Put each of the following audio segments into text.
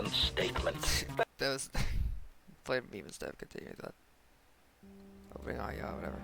important statement. That was played a meme instead of continuing that. Opening on, yeah, whatever.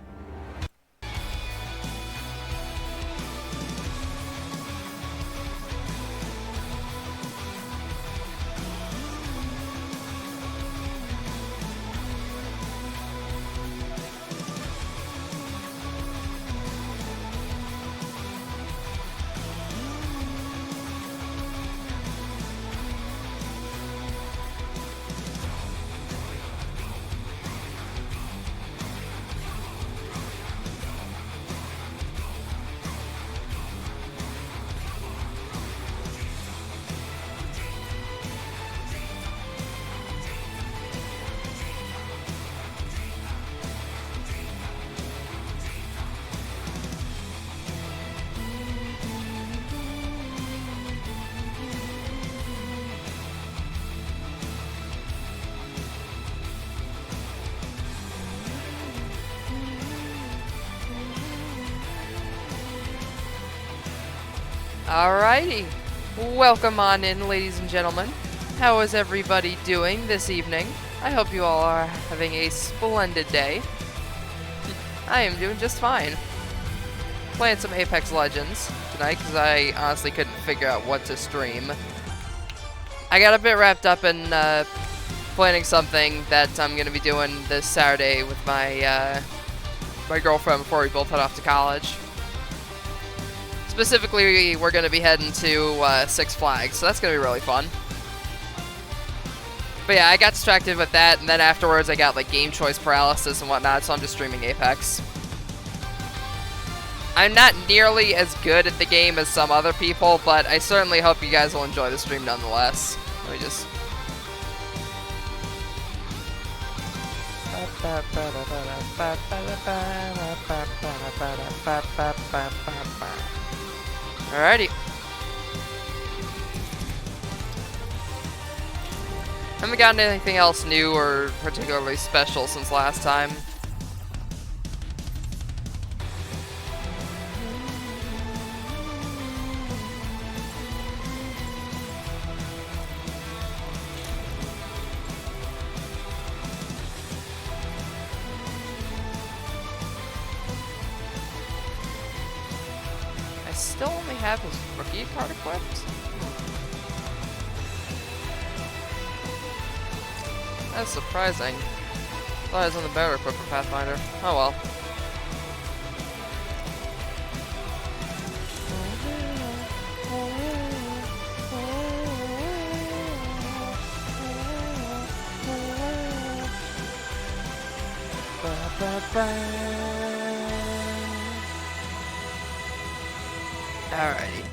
Alrighty, welcome on in, ladies and gentlemen. How is everybody doing this evening? I hope you all are having a splendid day. I am doing just fine. Playing some Apex Legends tonight because I honestly couldn't figure out what to stream. I got a bit wrapped up in planning something that I'm going to be doing this Saturday with my my girlfriend before we both head off to college. Specifically, we're going to be heading to Six Flags, so that's going to be really fun. But yeah, I got distracted with that, and then afterwards I got like game choice paralysis and whatnot, so I'm just streaming Apex. I'm not nearly as good at the game as some other people, but I certainly hope you guys will enjoy the stream nonetheless. Let me just... Alrighty. Haven't gotten anything else new or particularly special since last time. Still only have his rookie card equipped? That's surprising. Thought I was on the better equipped for Pathfinder. Oh well. Alrighty.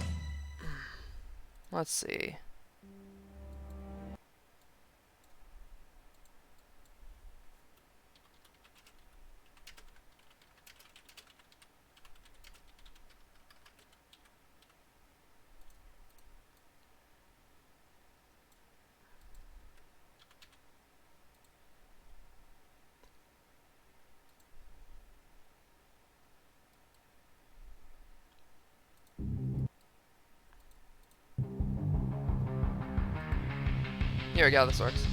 Let's see. Here we go, this works.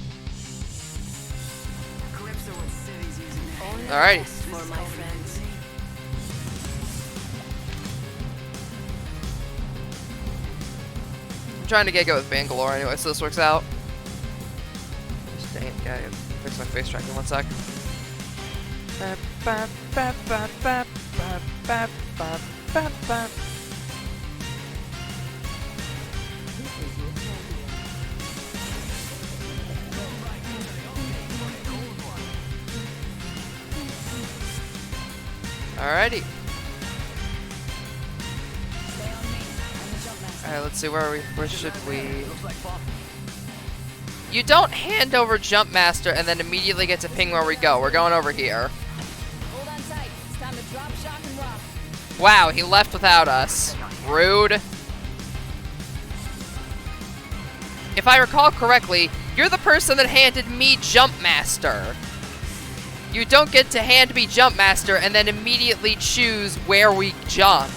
Alrighty. I'm trying to get good with Bangalore anyway, so this works out. Just dang it, gotta fix my face tracking 1 sec. Alrighty. Alright, let's see where should we... You don't hand over Jump Master and then immediately get to ping where we go. We're going over here. Hold on tight. It's time to drop, shock, and rock. Wow, he left without us. Rude. If I recall correctly, you're the person that handed me Jump Master. You don't get to hand me Jump Master and then immediately choose where we jump.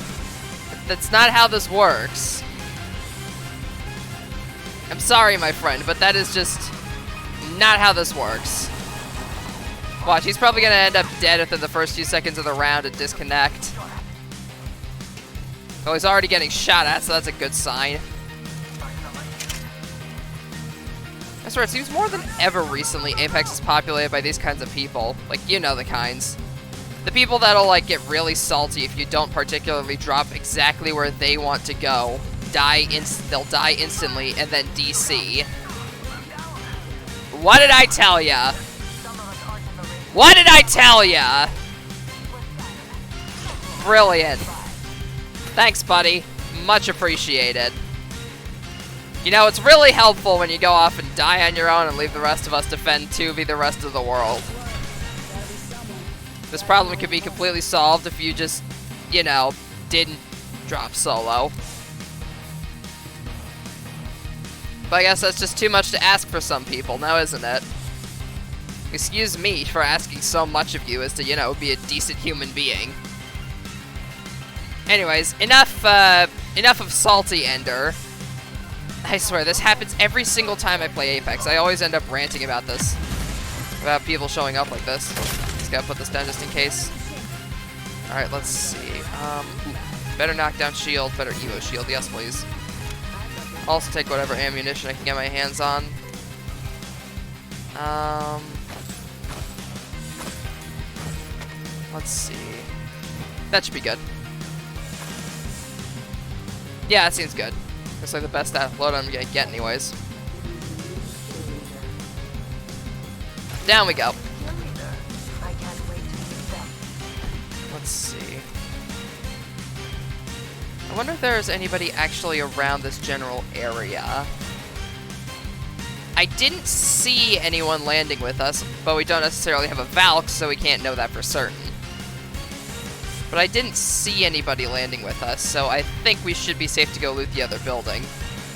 That's not how this works. I'm sorry, my friend, but that is just not how this works. Watch, he's probably gonna end up dead within the first few seconds of the round and disconnect. Oh, he's already getting shot at, so that's a good sign. I swear, it seems more than ever recently Apex is populated by these kinds of people. Like, you know the kinds. The people that'll, like, get really salty if you don't particularly drop exactly where they want to go. They'll die instantly, and then DC. What did I tell ya? What did I tell ya? Brilliant. Thanks, buddy. Much appreciated. You know, it's really helpful when you go off and die on your own and leave the rest of us defend 2v the rest of the world. This problem could be completely solved if you just, you know, didn't drop solo. But I guess that's just too much to ask for some people now, isn't it? Excuse me for asking so much of you as to, you know, be a decent human being. Anyways, enough of Salty Ender. I swear, this happens every single time I play Apex. I always end up ranting about this. About people showing up like this. Just gotta put this down just in case. Alright, let's see. Better knockdown shield, better Evo shield. Yes, please. Also take whatever ammunition I can get my hands on. Let's see. That should be good. Yeah, that seems good. Looks like the best load I'm gonna get anyways. Down we go. Let's see. I wonder if there's anybody actually around this general area. I didn't see anyone landing with us, but we don't necessarily have a Valk, so we can't know that for certain. But I didn't see anybody landing with us, so I think we should be safe to go loot the other building.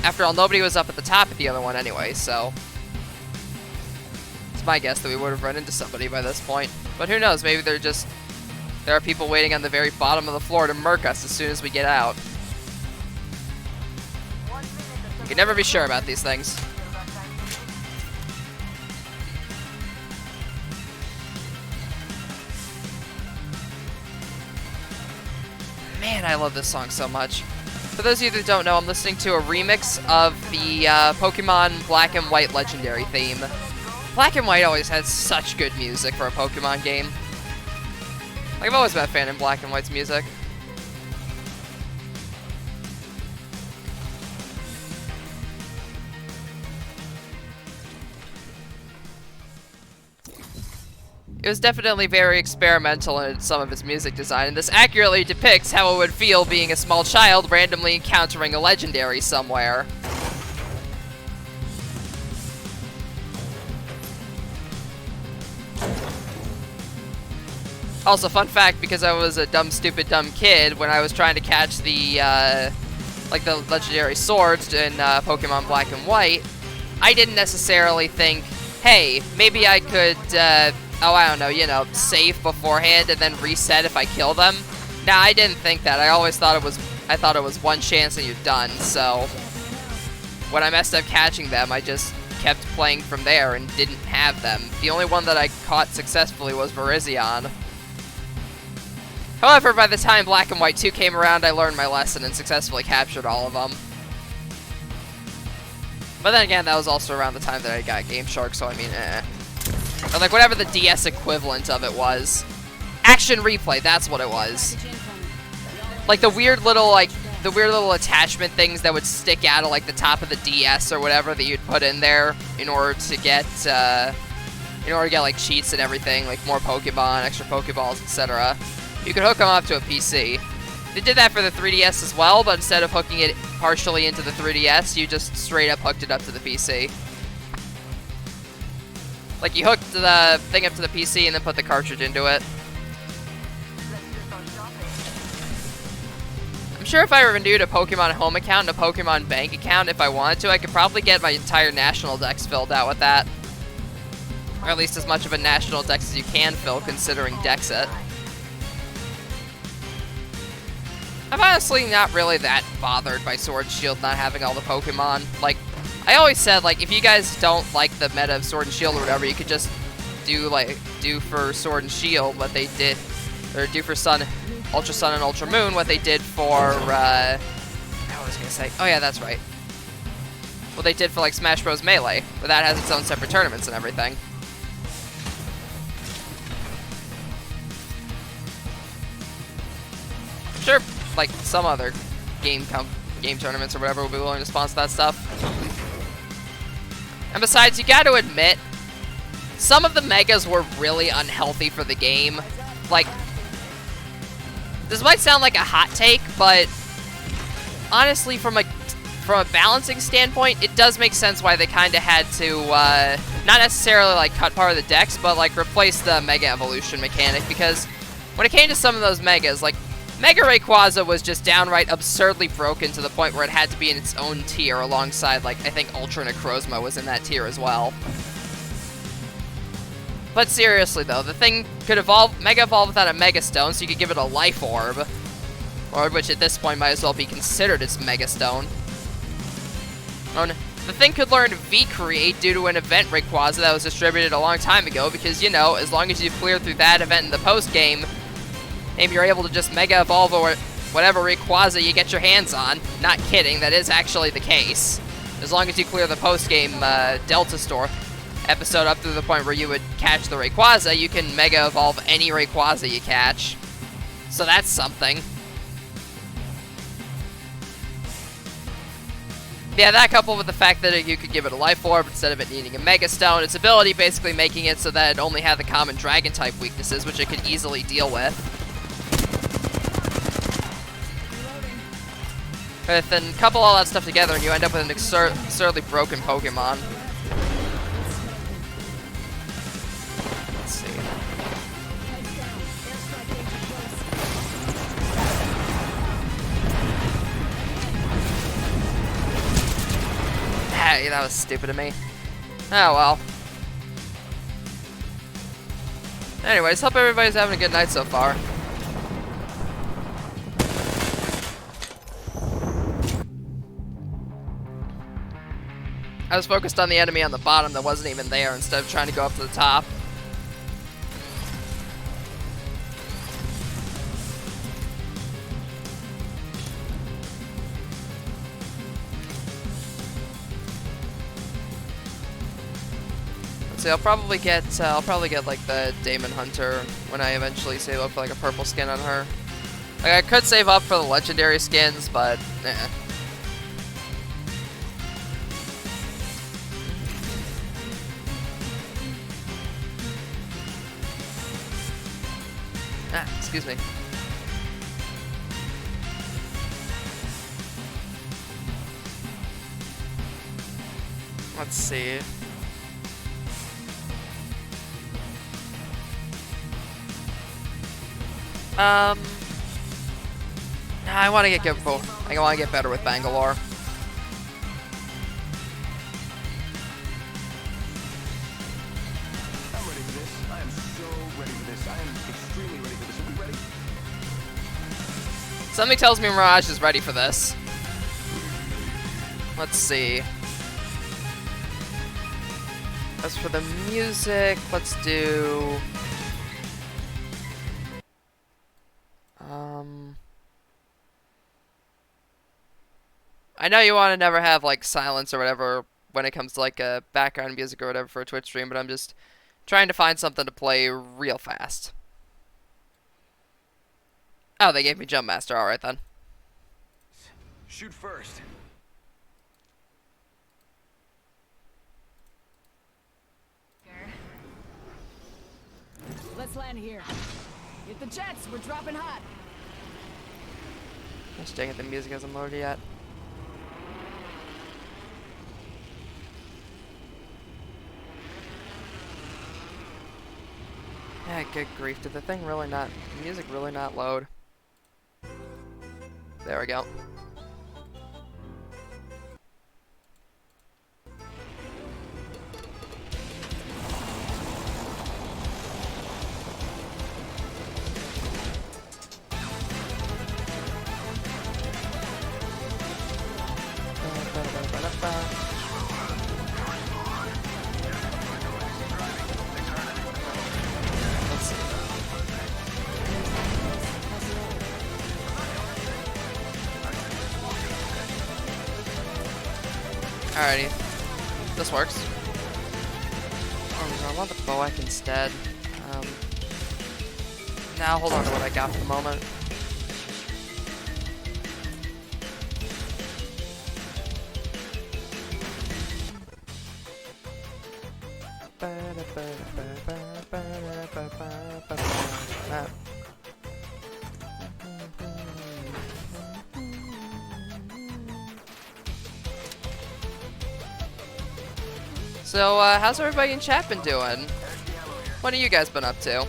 After all, nobody was up at the top of the other one anyway, so... It's my guess that we would have run into somebody by this point. But who knows, maybe there are people waiting on the very bottom of the floor to murk us as soon as we get out. You can never be sure about these things. Man, I love this song so much. For those of you that don't know, I'm listening to a remix of the Pokemon Black and White Legendary theme. Black and White always had such good music for a Pokemon game. Like, I've always been a fan of Black and White's music. It was definitely very experimental in some of its music design, and this accurately depicts how it would feel being a small child randomly encountering a legendary somewhere. Also, fun fact, because I was a dumb, stupid, dumb kid, when I was trying to catch the, like the legendary swords in Pokemon Black and White, I didn't necessarily think, hey, maybe I could, oh, I don't know, you know, save beforehand and then reset if I kill them. Nah, I didn't think that. I always thought it was one chance and you're done, so when I messed up catching them, I just kept playing from there and didn't have them. The only one that I caught successfully was Virizion. However, by the time Black and White 2 came around, I learned my lesson and successfully captured all of them. But then again, that was also around the time that I got Game Shark, so I mean, Or like whatever the DS equivalent of it was. Action Replay, that's what it was. Like the weird little attachment things that would stick out of like the top of the DS or whatever that you'd put in there in order to get like cheats and everything, like more Pokemon, extra Pokeballs, etc. You could hook them up to a PC. They did that for the 3DS as well, but instead of hooking it partially into the 3DS, you just straight up hooked it up to the PC. Like, you hooked the thing up to the PC and then put the cartridge into it. I'm sure if I renewed a Pokemon Home account and a Pokemon Bank account, if I wanted to, I could probably get my entire National Dex filled out with that. Or at least as much of a National Dex as you can fill, considering Dexit. I'm honestly not really that bothered by Sword and Shield not having all the Pokemon. Like, I always said, like, if you guys don't like the meta of Sword and Shield or whatever, you could just do for Sword and Shield what they did, or do for Ultra Sun and Ultra Moon what they did for, I was gonna say, oh yeah, that's right. What they did for, like, Smash Bros. Melee, but that has its own separate tournaments and everything. I'm sure, like, some other game tournaments or whatever will be willing to sponsor that stuff. And besides, you gotta admit, some of the megas were really unhealthy for the game. Like, this might sound like a hot take, but honestly, from a balancing standpoint, it does make sense why they kind of had to, not necessarily, like, cut part of the decks, but, like, replace the Mega Evolution mechanic, because when it came to some of those Megas, like, Mega Rayquaza was just downright absurdly broken to the point where it had to be in its own tier alongside, like, I think Ultra Necrozma was in that tier as well. But seriously, though, the thing could Mega Evolve without a Mega Stone, so you could give it a Life Orb, or which at this point might as well be considered its Mega Stone. The thing could learn V-Create due to an event Rayquaza that was distributed a long time ago, because, you know, as long as you clear through that event in the post-game, maybe you're able to just Mega Evolve or whatever Rayquaza you get your hands on. Not kidding, that is actually the case. As long as you clear the post-game Delta Store episode up to the point where you would catch the Rayquaza, you can Mega Evolve any Rayquaza you catch. So that's something. Yeah, that coupled with the fact that you could give it a Life Orb instead of it needing a Mega Stone, its ability basically making it so that it only had the common Dragon-type weaknesses, which it could easily deal with. Then couple all that stuff together and you end up with an absurdly broken Pokemon. Let's see. Hey, that was stupid of me. Oh well. Anyways, hope everybody's having a good night so far. I was focused on the enemy on the bottom that wasn't even there instead of trying to go up to the top. Let's see, I'll probably get like the Damon Hunter when I eventually save up for like a purple skin on her. Like I could save up for the legendary skins, but eh. Excuse me. Let's see. I want to get good. I want to get better with Bangalore. Something tells me Mirage is ready for this. Let's see. As for the music, let's do... I know you want to never have, like, silence or whatever when it comes to, like, background music or whatever for a Twitch stream, but I'm just trying to find something to play real fast. Oh, they gave me Jump Master. Alright, then. Shoot first. Let's land here. Hit the jets. We're dropping hot. Gosh dang it, the music hasn't loaded yet. Yeah, good grief. Did the thing really not... the music really not load? There we go. Alrighty. This works. Oh, no, I want the Boak instead. Now hold on to what I got for the moment. So, how's everybody in chat been doing? What have you guys been up to?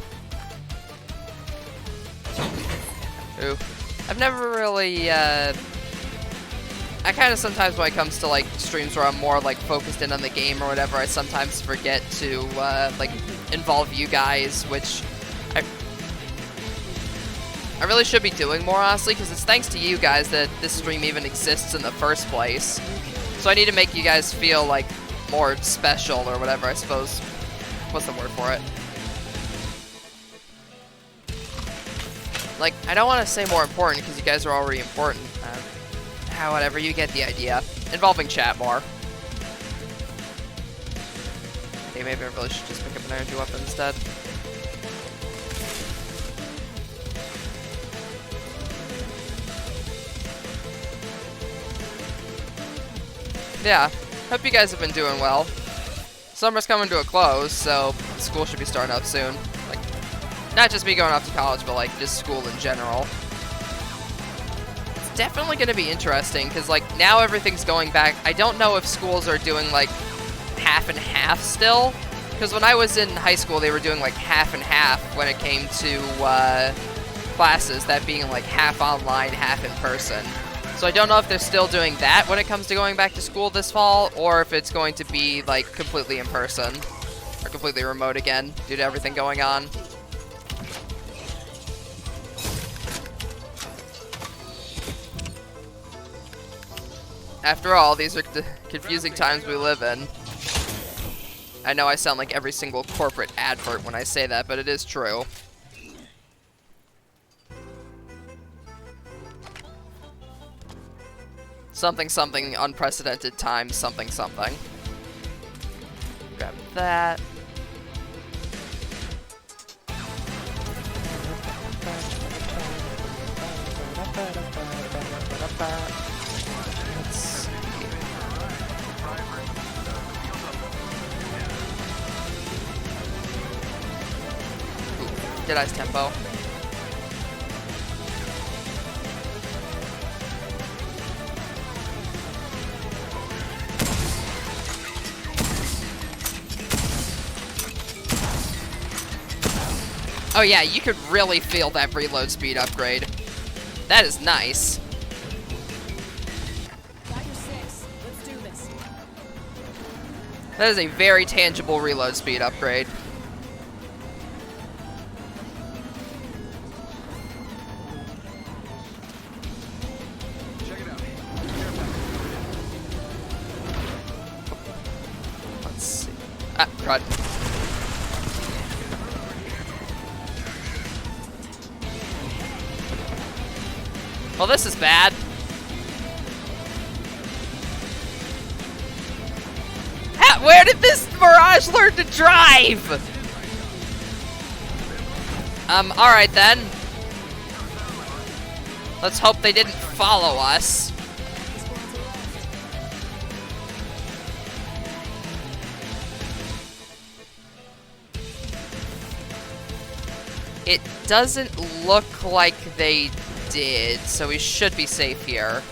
Ooh. I've never really, I kind of sometimes when it comes to, like, streams where I'm more, like, focused in on the game or whatever, I sometimes forget to, like, involve you guys, which I really should be doing more, honestly, because it's thanks to you guys that this stream even exists in the first place. So I need to make you guys feel, like, more special or whatever, I suppose. What's the word for it? Like, I don't want to say more important because you guys are already important. Whatever, you get the idea. Involving chat more. Okay, maybe I really should just pick up an energy weapon instead. Yeah, hope you guys have been doing well. Summer's coming to a close, so school should be starting up soon. Like, not just me going off to college, but like just school in general. It's definitely going to be interesting, because like now everything's going back. I don't know if schools are doing like half and half still, because when I was in high school, they were doing like half and half when it came to classes, that being like half online, half in person. So I don't know if they're still doing that when it comes to going back to school this fall, or if it's going to be like completely in person, or completely remote again, due to everything going on. After all, these are the confusing times we live in. I know I sound like every single corporate advert when I say that, but it is true. Something, something, unprecedented times, something, something. Grab that. Let's see. Ooh, Deadeye's tempo. Oh yeah, you could really feel that reload speed upgrade. That is nice. Got your 6. Let's do this. That is a very tangible reload speed upgrade. Check it out. Let's see. Ah, crud. Well, this is bad. Where did this Mirage learn to drive? Alright then. Let's hope they didn't follow us. It doesn't look like they did, so we should be safe here.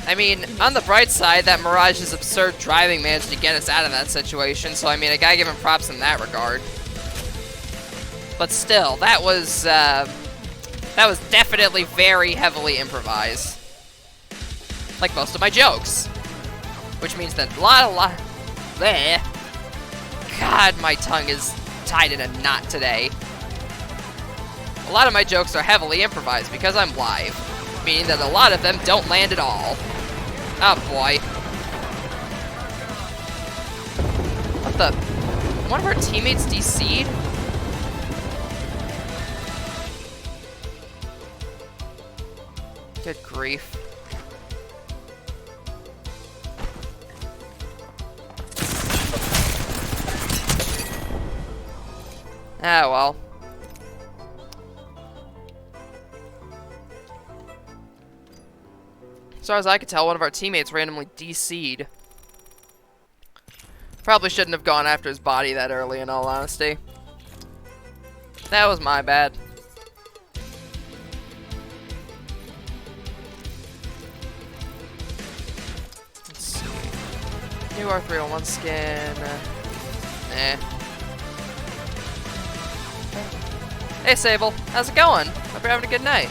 I mean, on the bright side, that Mirage's absurd driving managed to get us out of that situation, so I mean, I gotta give him props in that regard. But still, that was definitely very heavily improvised. Like most of my jokes. Which means that bleh. God, my tongue is tied in a knot today. A lot of my jokes are heavily improvised because I'm live, meaning that a lot of them don't land at all. Oh boy. What the? One of our teammates DC'd? Good grief. Ah, well. As far as I could tell, one of our teammates randomly DC'd. Probably shouldn't have gone after his body that early, in all honesty. That was my bad. Let's see. New R301 skin. Eh. Hey, Sable. How's it going? Hope you're having a good night.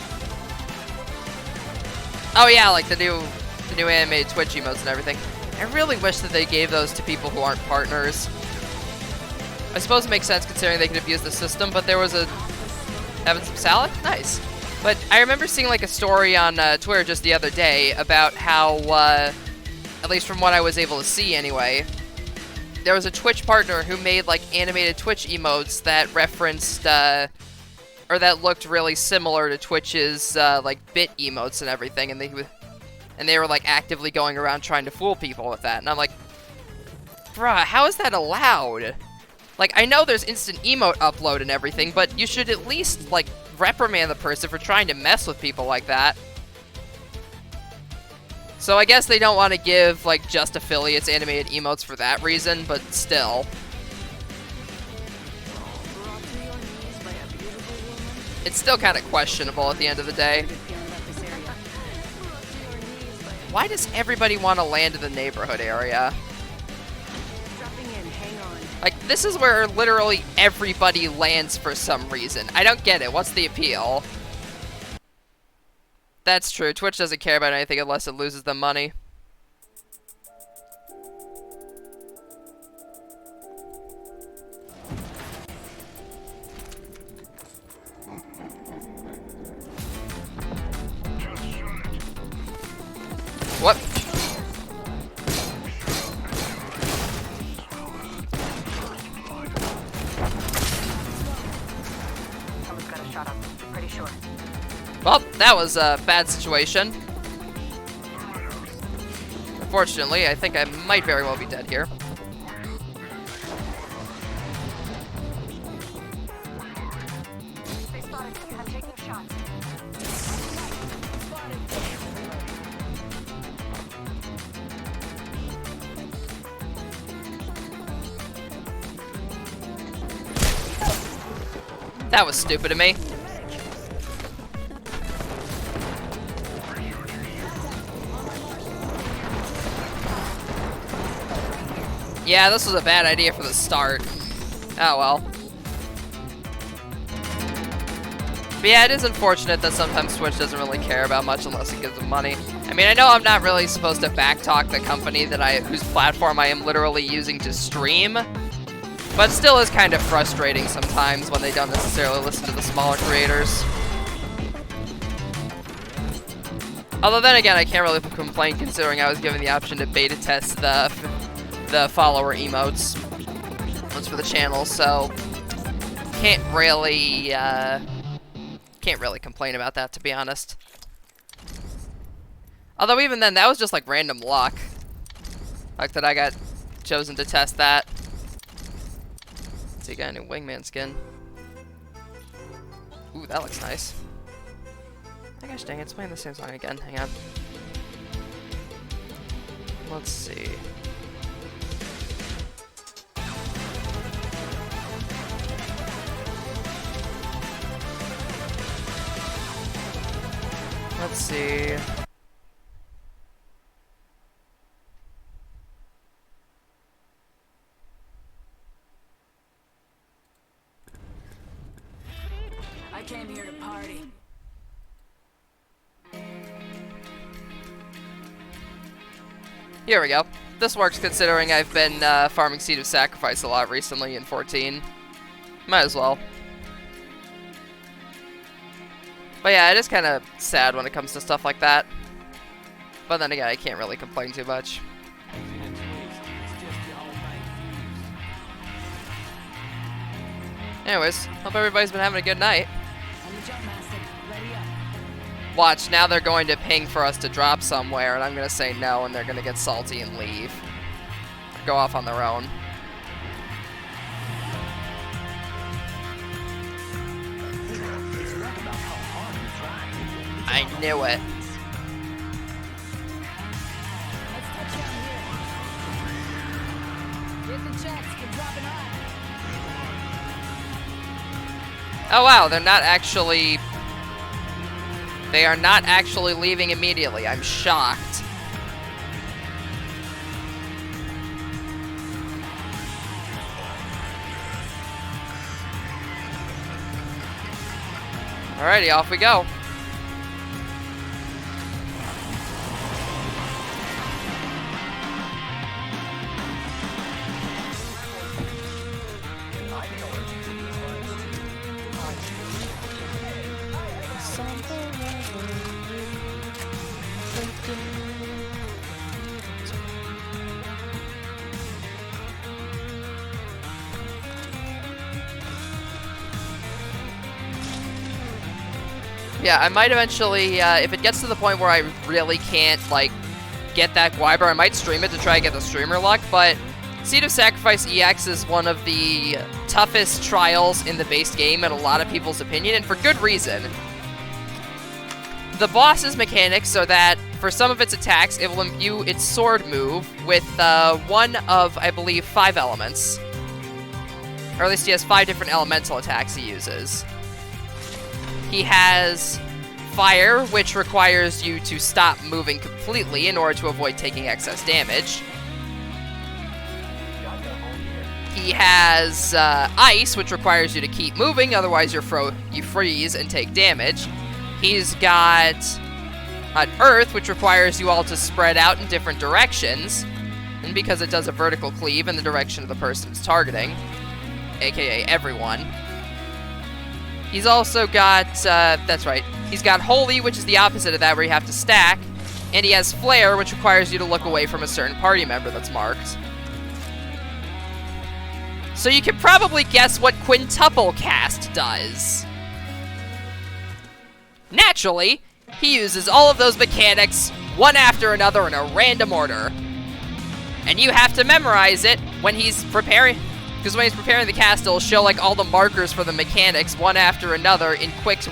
Oh yeah, like the new animated Twitch emotes and everything. I really wish that they gave those to people who aren't partners. I suppose it makes sense considering they could abuse the system, but there was a... Having some salad? Nice. But I remember seeing like a story on Twitter just the other day about how, at least from what I was able to see anyway, there was a Twitch partner who made like animated Twitch emotes that referenced, or that looked really similar to Twitch's like bit emotes and everything, and they were like actively going around trying to fool people with that, and I'm like, bruh, how is that allowed? Like, I know there's instant emote upload and everything, but you should at least like reprimand the person for trying to mess with people like that. So I guess they don't want to give like just affiliates animated emotes for that reason, but still. It's still kind of questionable at the end of the day. Why does everybody want to land in the neighborhood area? Like, this is where literally everybody lands for some reason. I don't get it. What's the appeal? That's true. Twitch doesn't care about anything unless it loses them money. What? Someone's got a shot up. Pretty sure. Well, that was a bad situation. Unfortunately, I think I might very well be dead here. They spotted me. I'm taking shots. That was stupid of me. Yeah, this was a bad idea for the start. Oh well. But yeah, it is unfortunate that sometimes Twitch doesn't really care about much unless it gives them money. I mean, I know I'm not really supposed to backtalk the company whose platform I am literally using to stream, but still is kind of frustrating sometimes when they don't necessarily listen to the smaller creators. Although then again, I can't really complain considering I was given the option to beta test the follower emotes once for the channel, so can't really complain about that, to be honest. Although even then, that was just like random luck. Like that I got chosen to test that. Let's see, got a new wingman skin. Ooh, that looks nice. Oh gosh dang it, it's playing the same song again. Hang on. Let's see. Let's see. I came here to party. Here we go. This works considering I've been farming Seed of Sacrifice a lot recently in 14. Might as well. But yeah, it is kind of sad when it comes to stuff like that. But then again, I can't really complain too much. Anyways, hope everybody's been having a good night. On the jump, Master. Ready up. Watch, now they're going to ping for us to drop somewhere, and I'm going to say no, and they're going to get salty and leave. Or go off on their own. I knew it. Let's touch down here. Get the checks. We're dropping on. Oh wow, they're not actually... They are not actually leaving immediately. I'm shocked. Alrighty, off we go. Yeah, I might eventually, if it gets to the point where I really can't, like, get that Gwyber, I might stream it to try and get the streamer luck, but Seed of Sacrifice EX is one of the toughest trials in the base game in a lot of people's opinion, and for good reason. The boss's mechanics are that, for some of its attacks, it will imbue its sword move with one of, I believe, 5 elements. Or at least he has 5 different elemental attacks he uses. He has fire, which requires you to stop moving completely in order to avoid taking excess damage. He has ice, which requires you to keep moving, otherwise you freeze and take damage. He's got an earth, which requires you all to spread out in different directions, and because it does a vertical cleave in the direction of the person it's targeting, aka everyone. He's also got, that's right, he's got Holy, which is the opposite of that, where you have to stack, and he has Flare, which requires you to look away from a certain party member that's marked. So you can probably guess what Quintuple Cast does. Naturally, he uses all of those mechanics, one after another in a random order. And you have to memorize it when he's preparing... Because when he's preparing the cast, it'll show like all the markers for the mechanics one after another in quick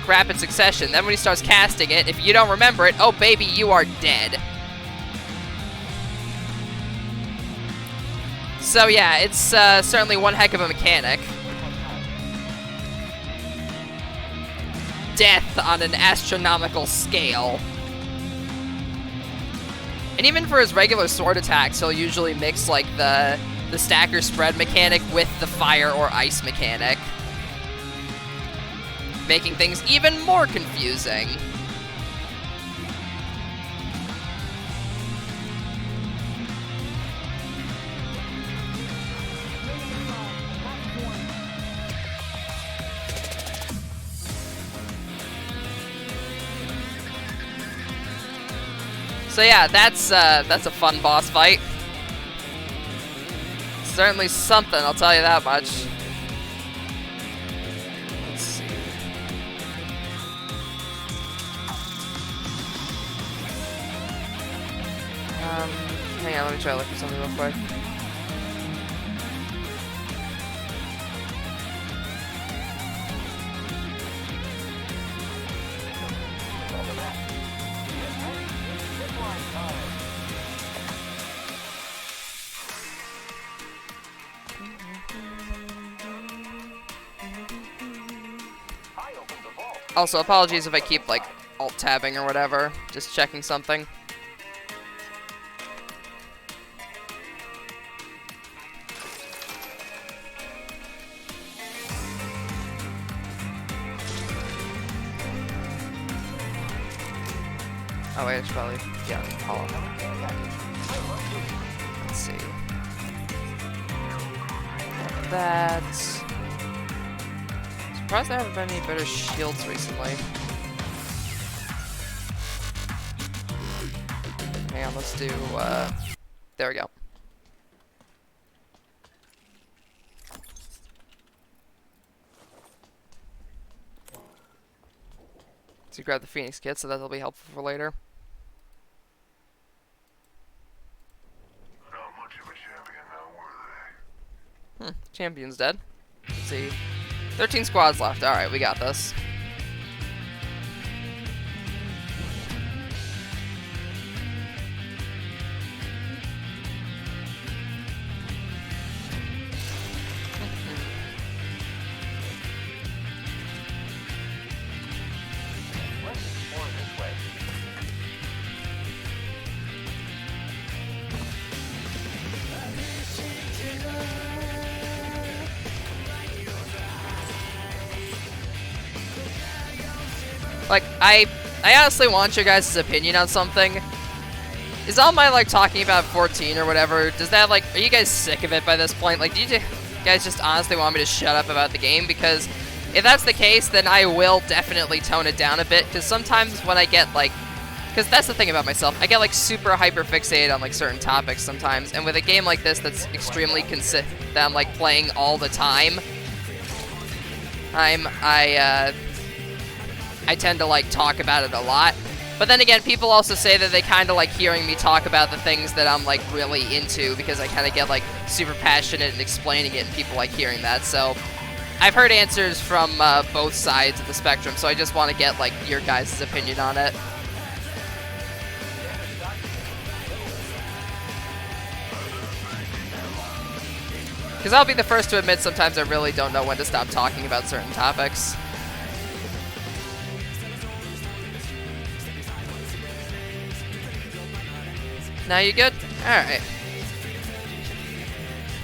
rapid succession. Then when he starts casting it, if you don't remember it, oh baby, you are dead. So yeah, it's certainly one heck of a mechanic. Death on an astronomical scale. And even for his regular sword attacks, he'll usually mix like the stacker spread mechanic with the fire or ice mechanic, making things even more confusing. So yeah, that's a fun boss fight. Certainly something, I'll tell you that much. Let's see. Hang on, let me try to look for something real quick. Also, apologies if I keep, like, alt-tabbing or whatever. Just checking something. Oh, wait, I should probably... Yeah, hold on. Let's see. That's... Surprised there haven't been any better shields recently. Hang on, let's do, there we go. So grab the Phoenix kit, so that'll be helpful for later. Not much of a champion now, were they? Champion's dead. Let's see. 13 squads left. Alright, we got this. Like, I honestly want your guys' opinion on something. Is all my, like, talking about 14 or whatever, does that, like, are you guys sick of it by this point? Like, do you guys just honestly want me to shut up about the game? Because if that's the case, then I will definitely tone it down a bit, because sometimes when I get, like, because that's the thing about myself, I get, like, super hyper-fixated on, like, certain topics sometimes, and with a game like this that's extremely that I'm, like, playing all the time, I tend to, like, talk about it a lot. But then again, people also say that they kind of like hearing me talk about the things that I'm, like, really into, because I kind of get, like, super passionate in explaining it, and people like hearing that. So I've heard answers from both sides of the spectrum, so I just want to get, like, your guys' opinion on it. Because I'll be the first to admit sometimes I really don't know when to stop talking about certain topics. Now you good? Alright.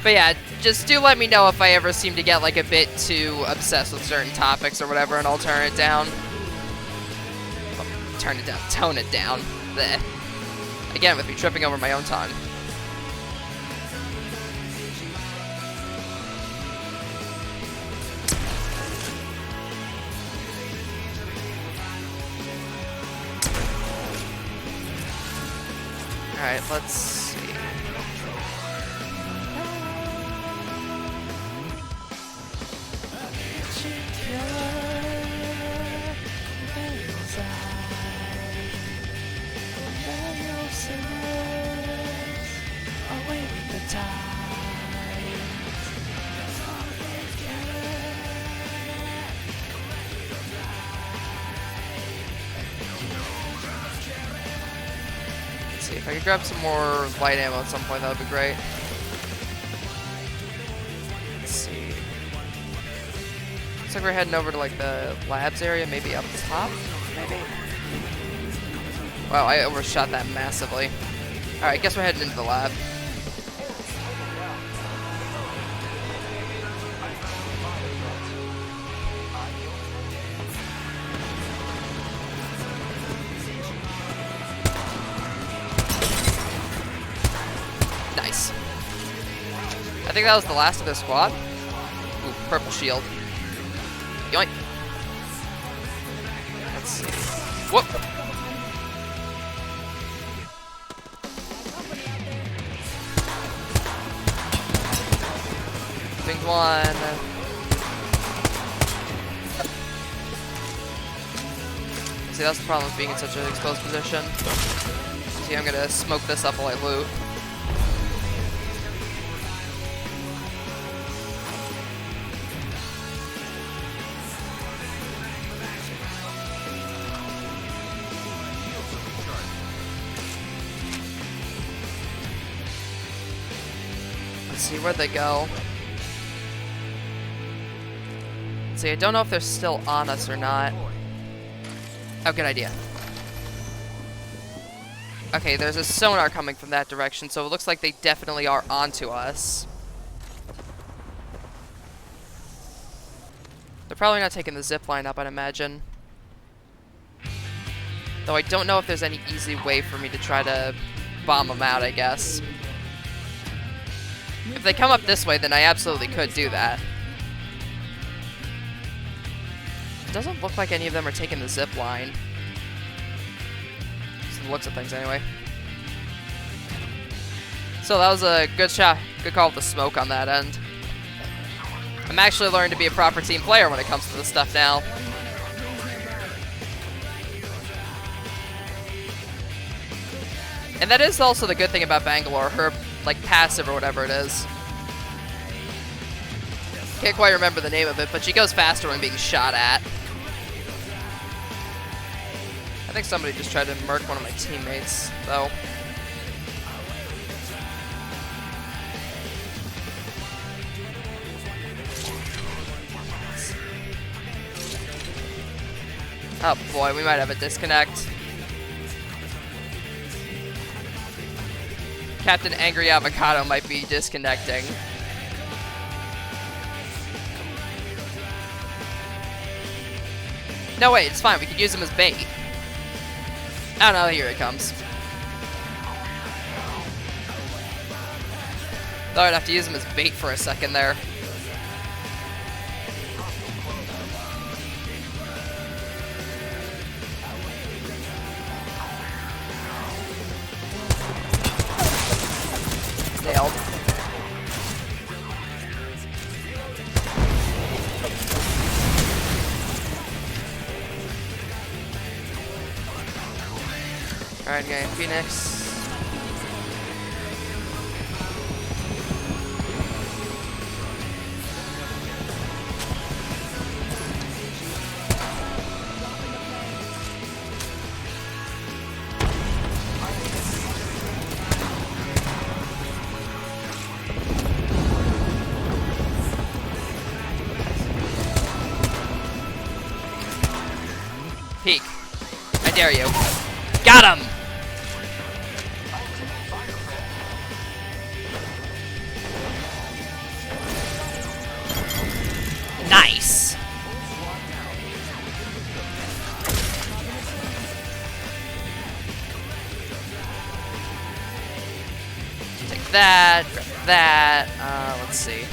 But yeah, just do let me know if I ever seem to get, like, a bit too obsessed with certain topics or whatever, and I'll turn it down. Well, turn it down. Tone it down. Bleh. Again, with me tripping over my own tongue. Alright, let's see. If I could grab some more light ammo at some point, that would be great. Let's see. Looks like we're heading over to, like, the labs area, maybe up top, maybe? Wow, I overshot that massively. Alright, guess we're heading into the lab. Nice. I think that was the last of the squad. Ooh, purple shield. Yoink. Let's see. Whoop. Ping one. See, that's the problem with being in such an exposed position. See, I'm gonna smoke this up while I loot. See, where'd they go? Let's see, I don't know if they're still on us or not. Oh, good idea. Okay, there's a sonar coming from that direction, so it looks like they definitely are onto us. They're probably not taking the zip line up, I'd imagine. Though I don't know if there's any easy way for me to try to bomb them out, I guess. If they come up this way, then I absolutely could do that. It doesn't look like any of them are taking the zip line. Just the looks of things, anyway. So that was a good shot. Good call with the smoke on that end. I'm actually learning to be a proper team player when it comes to this stuff now. And that is also the good thing about Bangalore, her, like, passive or whatever it is. Can't quite remember the name of it, but she goes faster when being shot at. I think somebody just tried to murk one of my teammates, though. Oh boy, we might have a disconnect. Captain Angry Avocado might be disconnecting. No, wait, it's fine. We could use him as bait. Oh no, here it comes. Thought I'd have to use him as bait for a second there. Nailed. Alright, getting Phoenix. Peek. I dare you. Got him! Nice! Take that, grab that, let's see.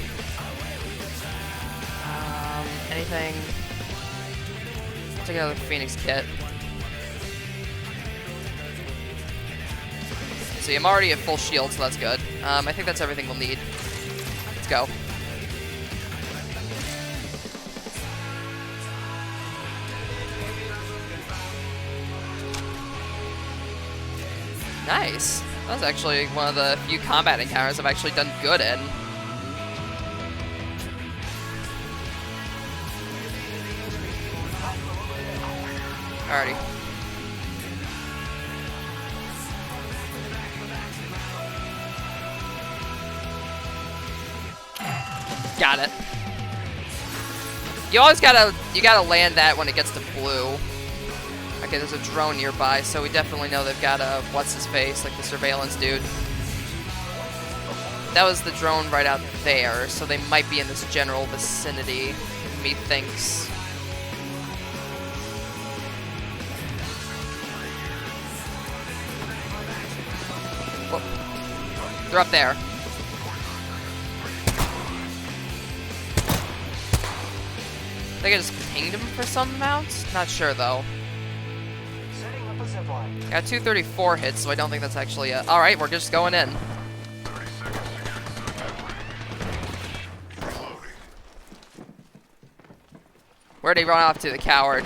Anything? Take another Phoenix kit. See, I'm already at full shield, so that's good. I think that's everything we'll need. Let's go. Nice. That was actually one of the few combat encounters I've actually done good in. Alrighty. Got it. You always gotta land that when it gets to blue. Okay, there's a drone nearby, so we definitely know they've got a what's-his-face, like the surveillance dude. That was the drone right out there, so they might be in this general vicinity, methinks. Whoop. They're up there. I think I just pinged him for some amount? Not sure, though. Got 234 hits, so I don't think that's actually a... Alright, we're just going in. 30 seconds to go. Reloading. Where'd he run off to, the coward?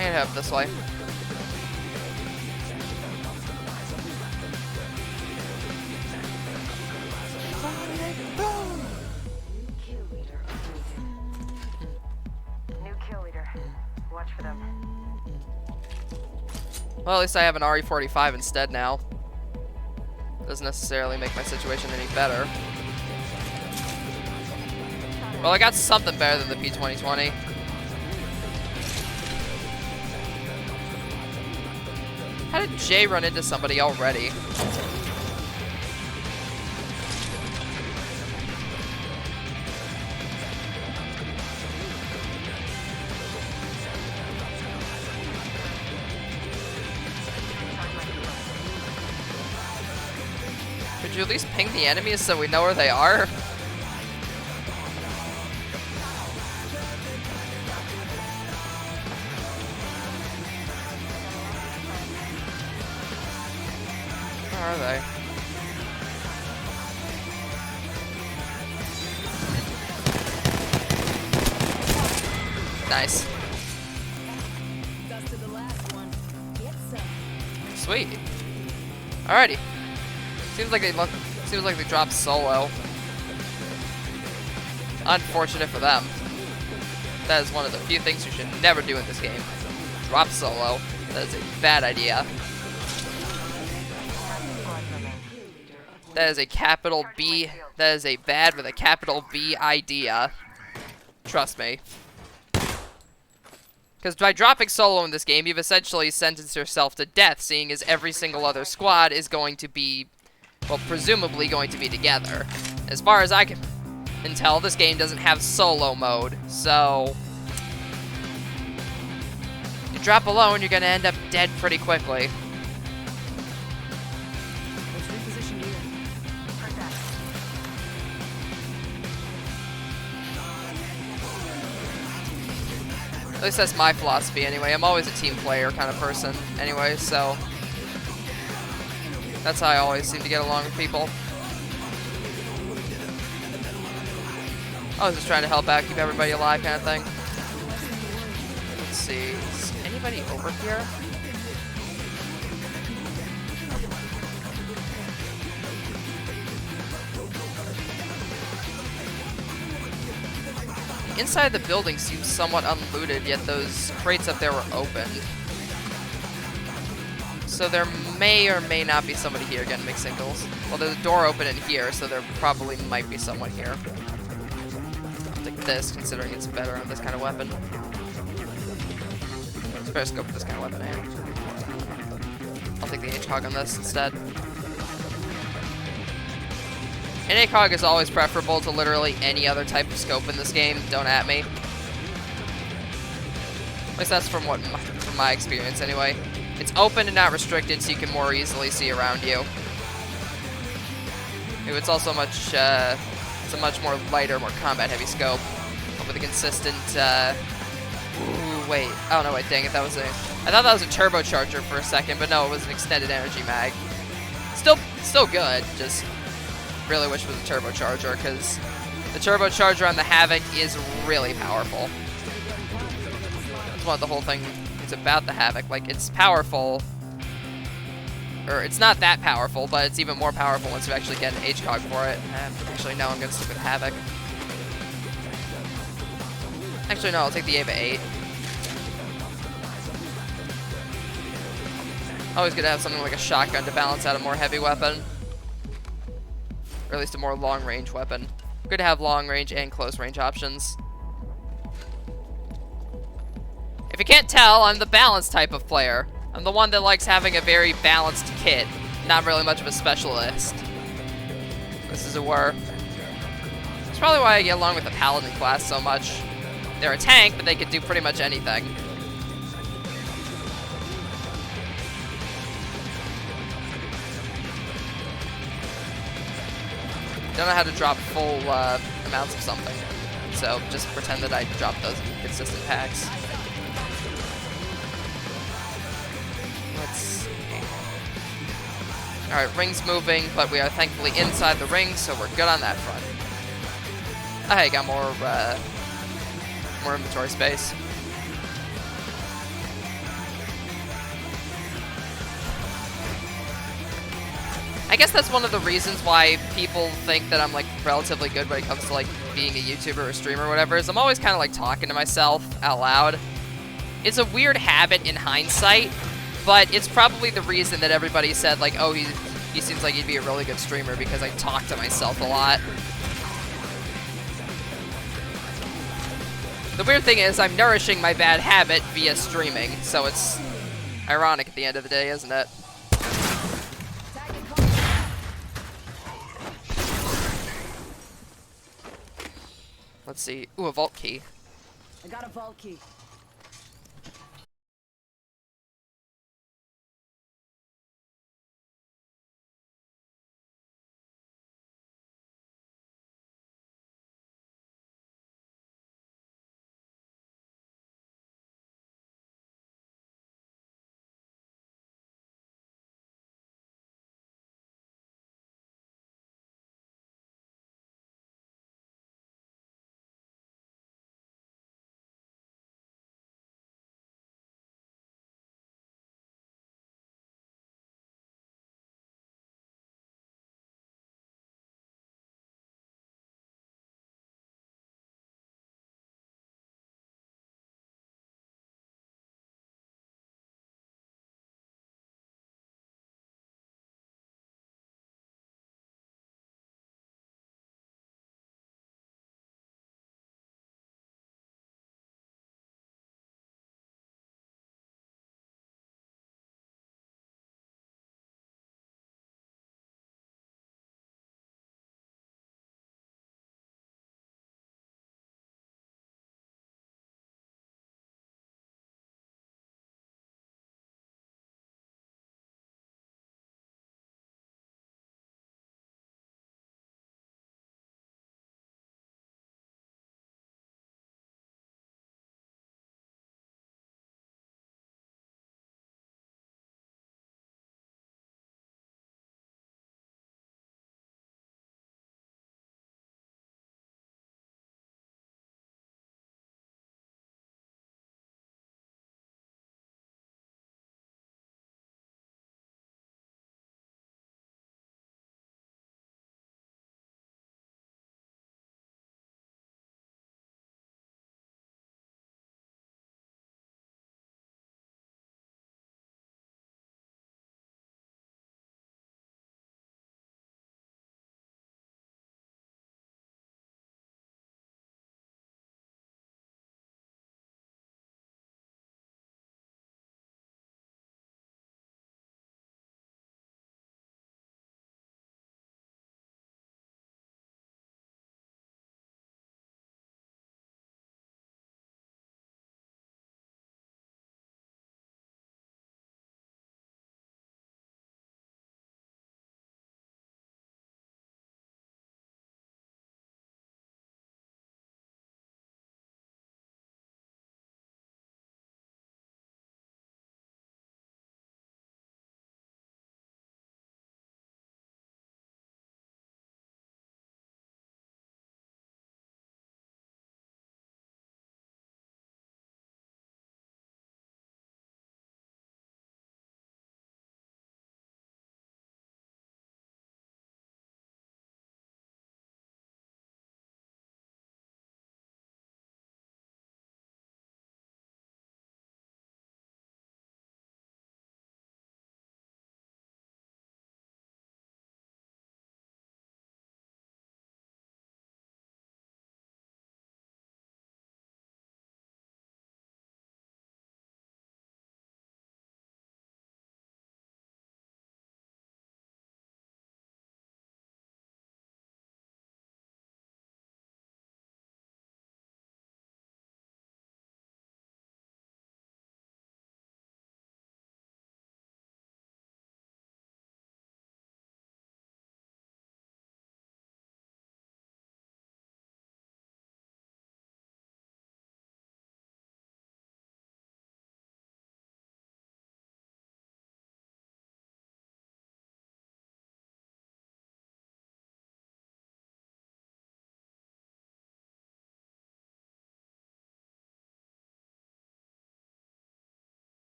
I'm gonna head this way. New kill leader. Watch for them. Well, at least I have an RE45 instead now. Doesn't necessarily make my situation any better. Well, I got something better than the P2020. How did Jay run into somebody already? Could you at least ping the enemies so we know where they are? Where are they? Nice. Dusted the last one. Get some. Sweet. Alrighty. Seems like they dropped solo. Unfortunate for them. That is one of the few things you should never do in this game. Drop solo. That is a bad idea. That is a capital B. That is a bad with a capital B idea. Trust me. Because by dropping solo in this game, you've essentially sentenced yourself to death, seeing as every single other squad is going to be, well, presumably going to be together. As far as I can tell, this game doesn't have solo mode, so you drop alone, you're going to end up dead pretty quickly. Let's reposition here. At least that's my philosophy anyway. I'm always a team player kind of person anyway, so that's how I always seem to get along with people. I was just trying to help out, keep everybody alive kind of thing. Let's see. Is anybody over here? Inside the building seems somewhat unlooted, yet those crates up there were opened. So there may or may not be somebody here. Again, mixed signals. Well, there's a door open in here, so there probably might be someone here. I'll take this, considering it's better on this kind of weapon. Let's better scope for this kind of weapon, eh? I'll take the HCOG on this instead. An ACOG is always preferable to literally any other type of scope in this game. Don't at me. At least that's from my experience anyway. It's open and not restricted, so you can more easily see around you. It's also it's a much more lighter, more combat-heavy scope with a consistent. Ooh, wait. Oh no, wait. Dang it. I thought that was a turbocharger for a second, but no, it was an extended energy mag. Still good. Just really wish it was a turbocharger, because the turbocharger on the Havoc is really powerful. That's what the whole thing is about the Havoc. Like, it's powerful, or it's not that powerful, but it's even more powerful once you actually get an HCOG for it. Actually, no, I'm going to stick with Havoc. Actually, no, I'll take the Ava 8. Always good to have something like a shotgun to balance out a more heavy weapon. Or at least a more long-range weapon. Good to have long-range and close-range options. If you can't tell, I'm the balanced type of player. I'm the one that likes having a very balanced kit. Not really much of a specialist. This is a word. That's probably why I get along with the Paladin class so much. They're a tank, but they can do pretty much anything. Don't know how to drop full amounts of something, so just pretend that I dropped those in consistent packs. Let's see. Alright, ring's moving, but we are thankfully inside the ring, so we're good on that front. Oh, hey, got more inventory space. guess that's one of the reasons why people think that I'm like relatively good when it comes to like being a YouTuber or a streamer or whatever, is I'm always kind of like talking to myself out loud. It's a weird habit in hindsight, but it's probably the reason that everybody said like, oh, he seems like he'd be a really good streamer, because I talk to myself a lot. The weird thing is I'm nourishing my bad habit via streaming, so it's ironic at the end of the day, isn't it? Let's see. Ooh, a vault key. I got a vault key.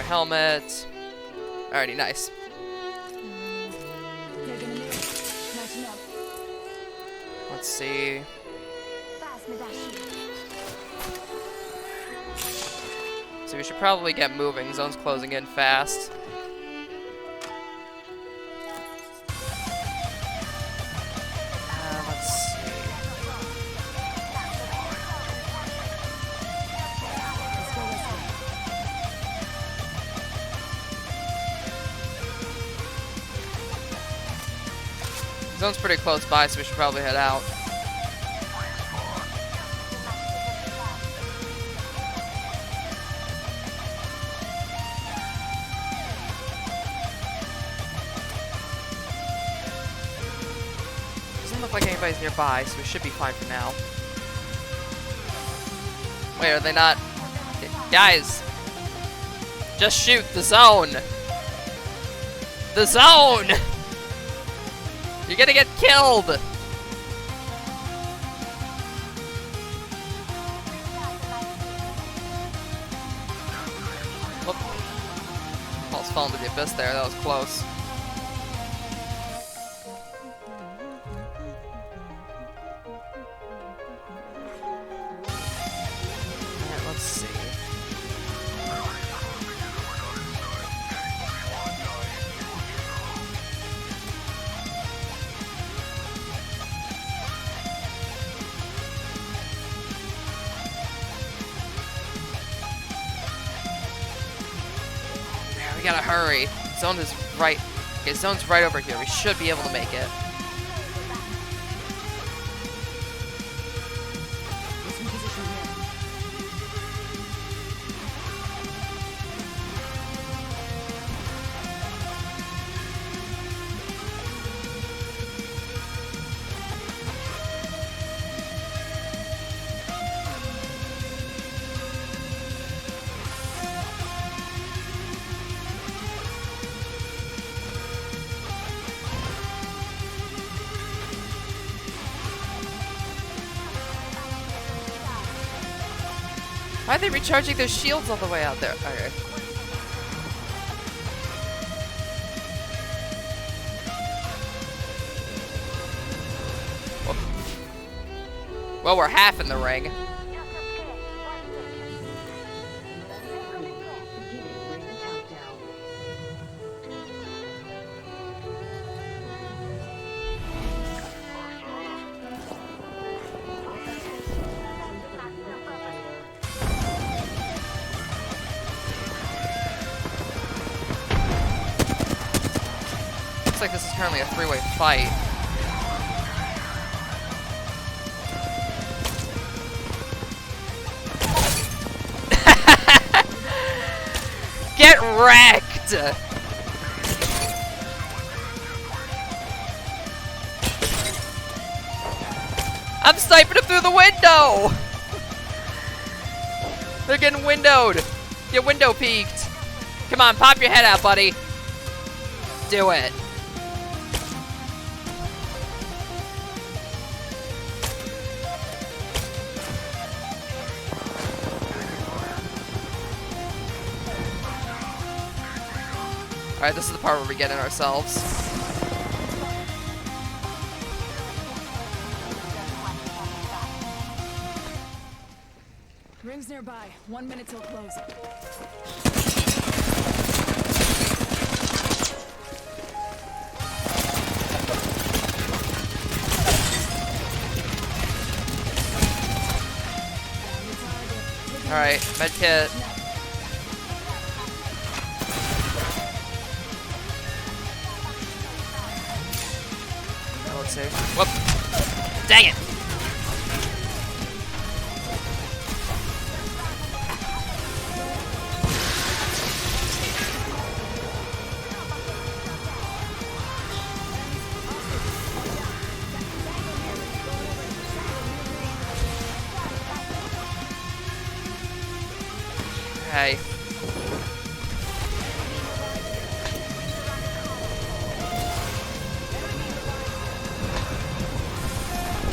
helmet. Alrighty, nice. Taking a minute. Matching up. Let's see. So we should probably get moving. Zone's closing in fast. Let's see. Let's go this way. Zone's pretty close by, so we should probably head out. Doesn't look like anybody's nearby, so we should be fine for now. Wait, are they not? Guys! Just shoot the zone! The zone! You're gonna get killed! Whoop. Almost fell into the abyss there, that was close. Alright, let's see. We gotta hurry. Zone is right. Okay, zone's right over here. We should be able to make it. Let's reposition here. Why are they recharging their shields all the way out there? Okay. Whoop. Well, we're half in the ring. Looks like this is currently a three-way fight. Get wrecked! I'm sniping him through the window! They're getting windowed! Get window peeked! Come on, pop your head out, buddy! Do it! Alright, this is the part where we get in ourselves. Rings nearby. 1 minute till close. Alright, medkit. Let's see. Whoop! Dang it! Okay.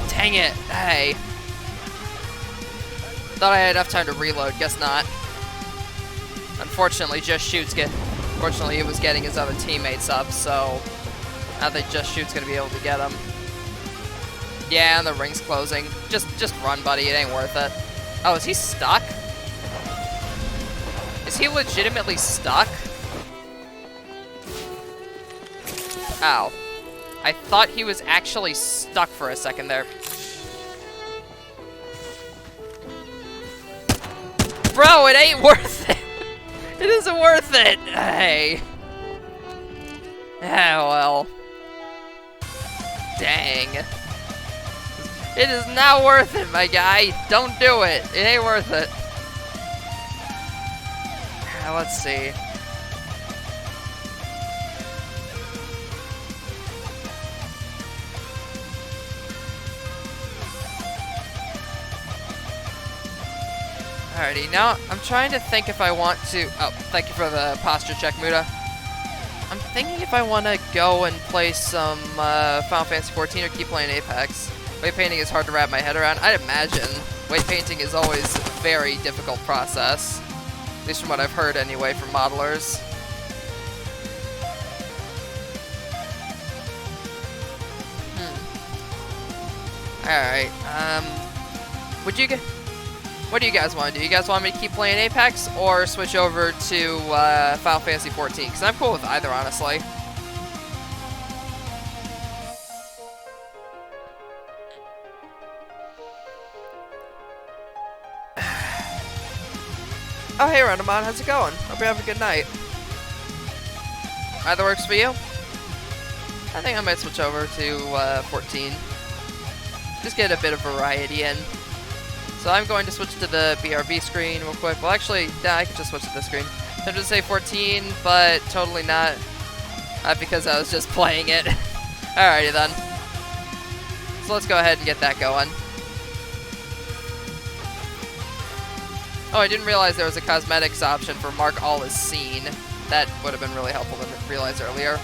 Dang it. Hey. Thought I had enough time to reload. Guess not. Unfortunately, Fortunately, he was getting his other teammates up, so I think Just Shoot's gonna be able to get him. Yeah, and the ring's closing. Just run, buddy. It ain't worth it. Oh, is he stuck? Is he legitimately stuck? Ow. I thought he was actually stuck for a second there. Bro, it ain't worth it. It isn't worth it. Hey. Ah, well. Dang. It is not worth it, my guy. Don't do it. It ain't worth it. Let's see. Alrighty, now I'm trying to think if I want to... Oh, thank you for the posture check, Muda. I'm thinking if I want to go and play some Final Fantasy XIV or keep playing Apex. Weight painting is hard to wrap my head around. I'd imagine. Weight painting is always a very difficult process. At least from what I've heard anyway from modelers. Alright, what do you guys want to do? You guys want me to keep playing Apex or switch over to Final Fantasy XIV? Because I'm cool with either, honestly. Oh, hey, Rendamon, how's it going? Hope you have a good night. Either works for you? I think I might switch over to 14. Just get a bit of variety in. So I'm going to switch to the BRB screen real quick. Well, actually, yeah, I can just switch to this screen. I'm going to say 14, but totally not. Because I was just playing it. Alrighty then. So let's go ahead and get that going. Oh, I didn't realize there was a cosmetics option for mark all as seen. That would have been really helpful to realize earlier.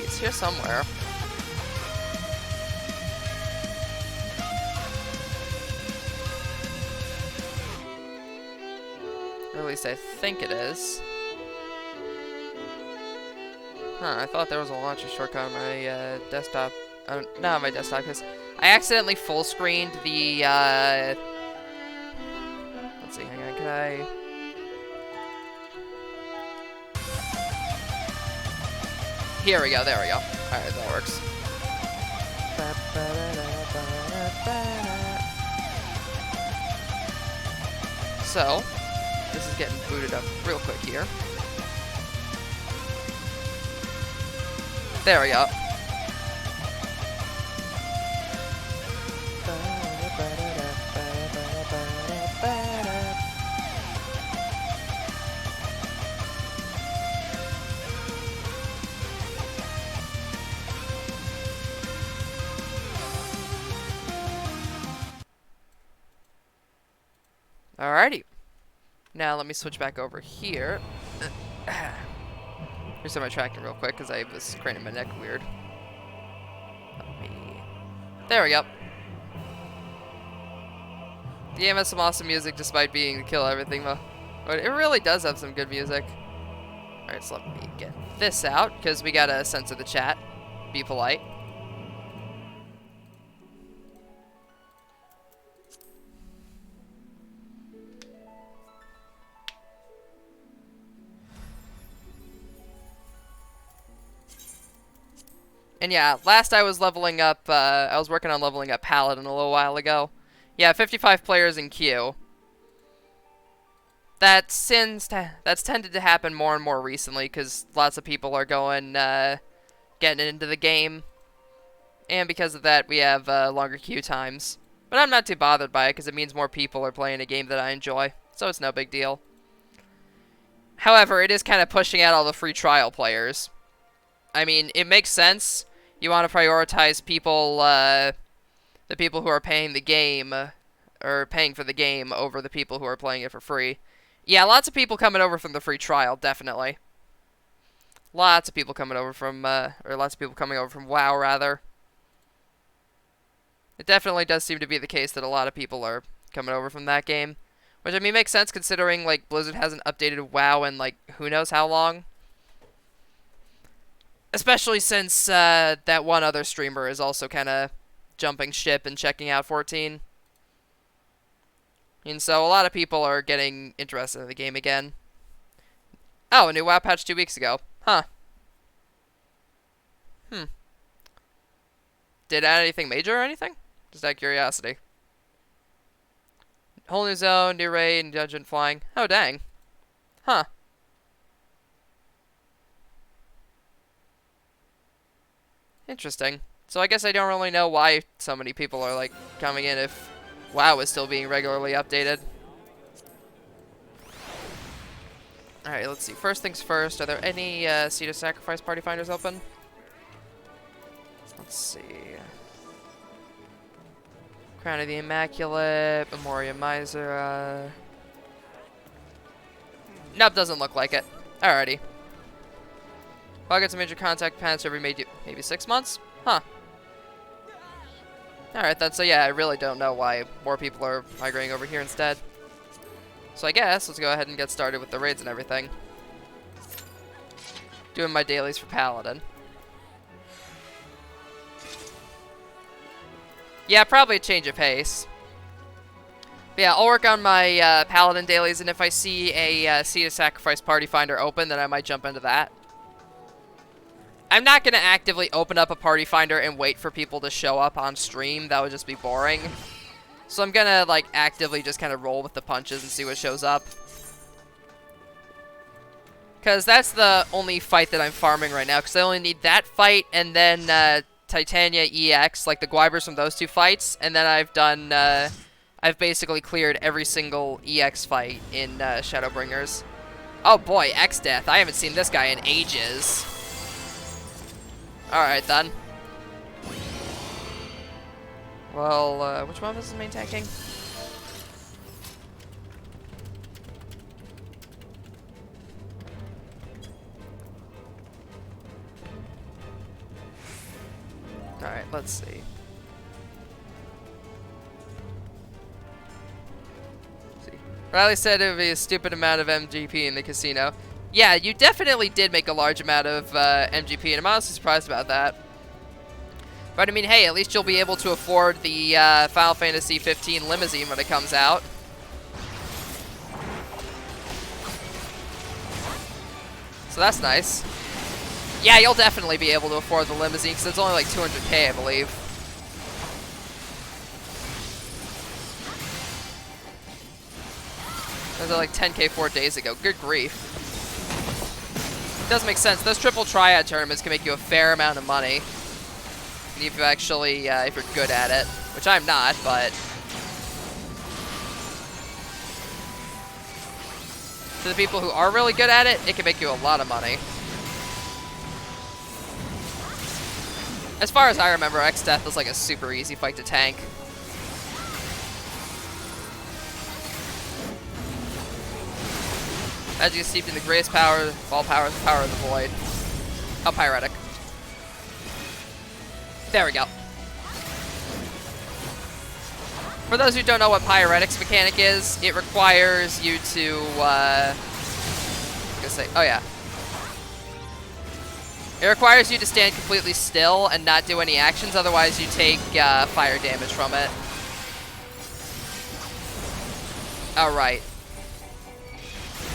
It's here somewhere. Or at least I think it is. Huh, I thought there was a launcher shortcut on my desktop. Not on my desktop, because I accidentally full screened the, let's see, hang on, can I... Here we go, there we go. Alright, that works. So, this is getting booted up real quick here. There we go. Alrighty. Now let me switch back over here. Reset my tracking real quick because I was craning my neck weird. There we go. The game has some awesome music despite being to kill everything though. But it really does have some good music. Alright, so let me get this out because we gotta censor the chat. Be polite. And yeah, last I was leveling up, I was working on leveling up Paladin a little while ago. Yeah, 55 players in queue. That's tended to happen more and more recently because lots of people are going, getting into the game. And because of that, we have longer queue times. But I'm not too bothered by it because it means more people are playing a game that I enjoy. So it's no big deal. However, it is kind of pushing out all the free trial players. I mean, it makes sense. You want to prioritize people, the people who are paying the game, or paying for the game over the people who are playing it for free. Yeah, lots of people coming over from the free trial, definitely. Lots of people coming over from, or lots of people coming over from WoW, rather. It definitely does seem to be the case that a lot of people are coming over from that game. Which, I mean, makes sense considering, like, Blizzard hasn't updated WoW in, like, who knows how long. Especially since, that one other streamer is also kind of jumping ship and checking out 14. And so a lot of people are getting interested in the game again. Oh, a new WoW patch 2 weeks ago. Huh. Did it add anything major or anything? Just out of curiosity. Whole new zone, new raid, and dungeon flying. Oh, dang. Huh. Interesting. So I guess I don't really know why so many people are, like, coming in if WoW is still being regularly updated. Alright, let's see. First things first, are there any Seed of Sacrifice party finders open? Let's see. Crown of the Immaculate, Memoria Misera. Nope, doesn't look like it. Alrighty. Well, I get some major contact pants every maybe 6 months? Huh. Alright then, so yeah, I really don't know why more people are migrating over here instead. So I guess, let's go ahead and get started with the raids and everything. Doing my dailies for Paladin. Yeah, probably a change of pace. But yeah, I'll work on my Paladin dailies, and if I see a Seed of Sacrifice Party Finder open, then I might jump into that. I'm not going to actively open up a Party Finder and wait for people to show up on stream. That would just be boring. So I'm going to, like, actively just kind of roll with the punches and see what shows up. Because that's the only fight that I'm farming right now, because I only need that fight and then Titania EX, like the Guibers from those two fights, and then I've done, I've basically cleared every single EX fight in Shadowbringers. Oh boy, X-Death. I haven't seen this guy in ages. Alright then. Well, which one of us is main tanking? Alright, let's see. Riley said it would be a stupid amount of MGP in the casino. Yeah, you definitely did make a large amount of MGP, and I'm honestly surprised about that. But I mean, hey, at least you'll be able to afford the Final Fantasy XV limousine when it comes out. So that's nice. Yeah, you'll definitely be able to afford the limousine, because it's only like 200k, I believe. Those are like 10k 4 days ago. Good grief. It does make sense. Those triple triad tournaments can make you a fair amount of money. If you actually, if you're good at it. Which I'm not, but... to the people who are really good at it, it can make you a lot of money. As far as I remember, X-Death was like a super easy fight to tank. As you steeped in the greatest power, all power is the power of the void. Oh, Pyretic. There we go. For those who don't know what Pyretic's mechanic is, it requires you to, I'm gonna say, oh yeah. It requires you to stand completely still and not do any actions, otherwise you take fire damage from it. Oh, right.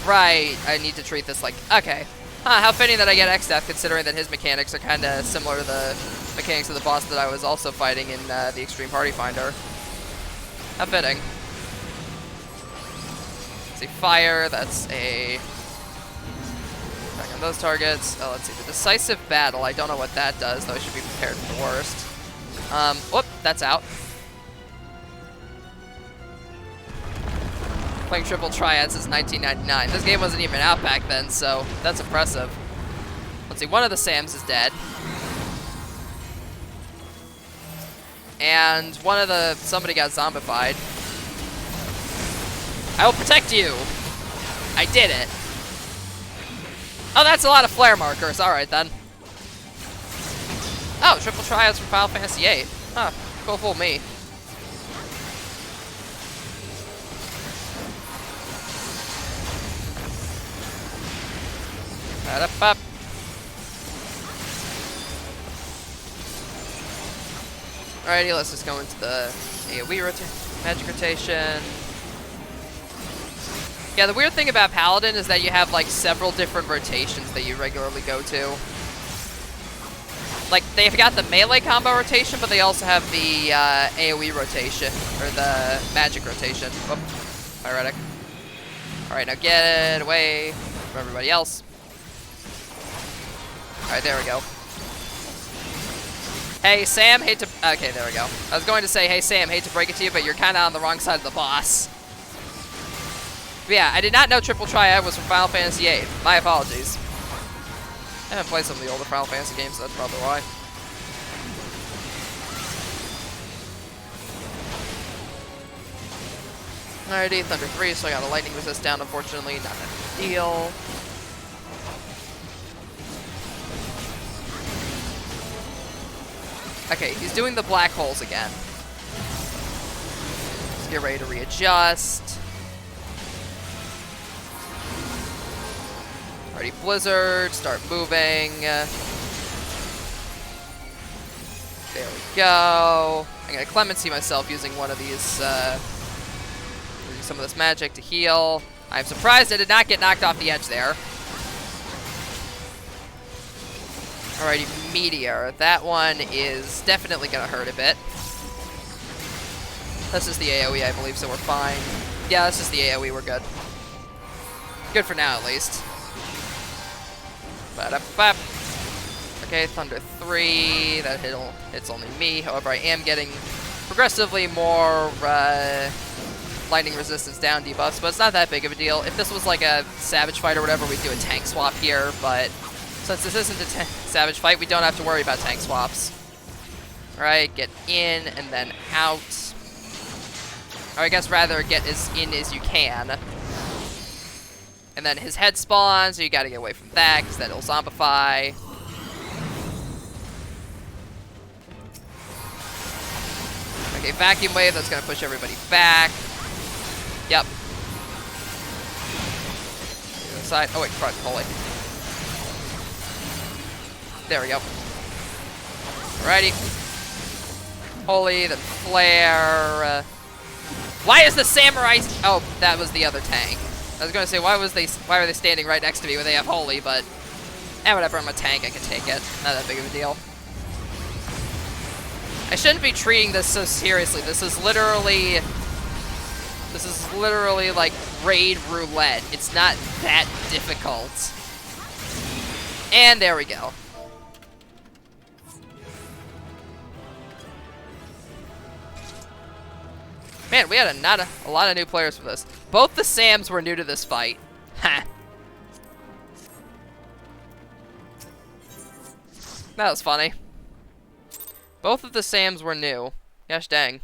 Right, I need to treat this like... okay. Huh, how fitting that I get X-Death, considering that his mechanics are kind of similar to the mechanics of the boss that I was also fighting in the Extreme Party Finder. How fitting. Let's see, fire, that's a... back on those targets. Oh, let's see, the Decisive Battle, I don't know what that does, though I should be prepared for the worst. Whoop, that's out. Playing triple triad since 1999. This game wasn't even out back then, so that's impressive. Let's see, one of the Sams is dead. And one of the... somebody got zombified. I will protect you! I did it. Oh, that's a lot of flare markers. Alright, then. Oh, triple triads from Final Fantasy VIII. Huh. Go fool me. Ba-da-ba. Alrighty, let's just go into the AoE magic rotation. Yeah, the weird thing about Paladin is that you have like several different rotations that you regularly go to. Like, they've got the melee combo rotation, but they also have the AoE rotation, or the magic rotation. Whoop, pyretic. Alright, now get it away from everybody else. Alright, there we go. Hey, Sam, hate to... Okay, there we go. I was going to say, hey, Sam, hate to break it to you, but you're kind of on the wrong side of the boss. But yeah, I did not know Triple Triad was from Final Fantasy VIII. My apologies. I haven't played some of the older Final Fantasy games, so that's probably why. Alrighty, Thunder 3, so I got a lightning resist down, unfortunately. Not a big deal. Okay, he's doing the black holes again. Let's get ready to readjust. Already Blizzard, start moving. There we go. I'm gonna Clemency myself using one of these, using some of this magic to heal. I'm surprised I did not get knocked off the edge there. Alrighty, Meteor. That one is definitely gonna hurt a bit. This is the AoE, I believe, so we're fine. Yeah, this is the AoE, we're good. Good for now, at least. Ba-da-bap. Okay, Thunder 3. That hits only me. However, I am getting progressively more lightning resistance down debuffs, but it's not that big of a deal. If this was like a Savage fight or whatever, we'd do a tank swap here, but since this isn't a Savage fight, we don't have to worry about tank swaps. Alright, get in and then out. Or I guess rather get as in as you can. And then his head spawns, so you gotta get away from that, because then it'll zombify. Okay, Vacuum Wave, that's gonna push everybody back. Yep. The other side. Oh wait, front, holy. There we go. Alrighty. Holy, then Flare. Why is the Samurai... Oh, that was the other tank. I was going to say, why were they standing right next to me when they have Holy, but... whatever, I'm a tank, I can take it. Not that big of a deal. I shouldn't be treating this so seriously. This is literally like raid roulette. It's not that difficult. And there we go. Man, we had a lot of new players for this. Both the Sams were new to this fight. Ha. That was funny. Both of the Sams were new. Gosh dang.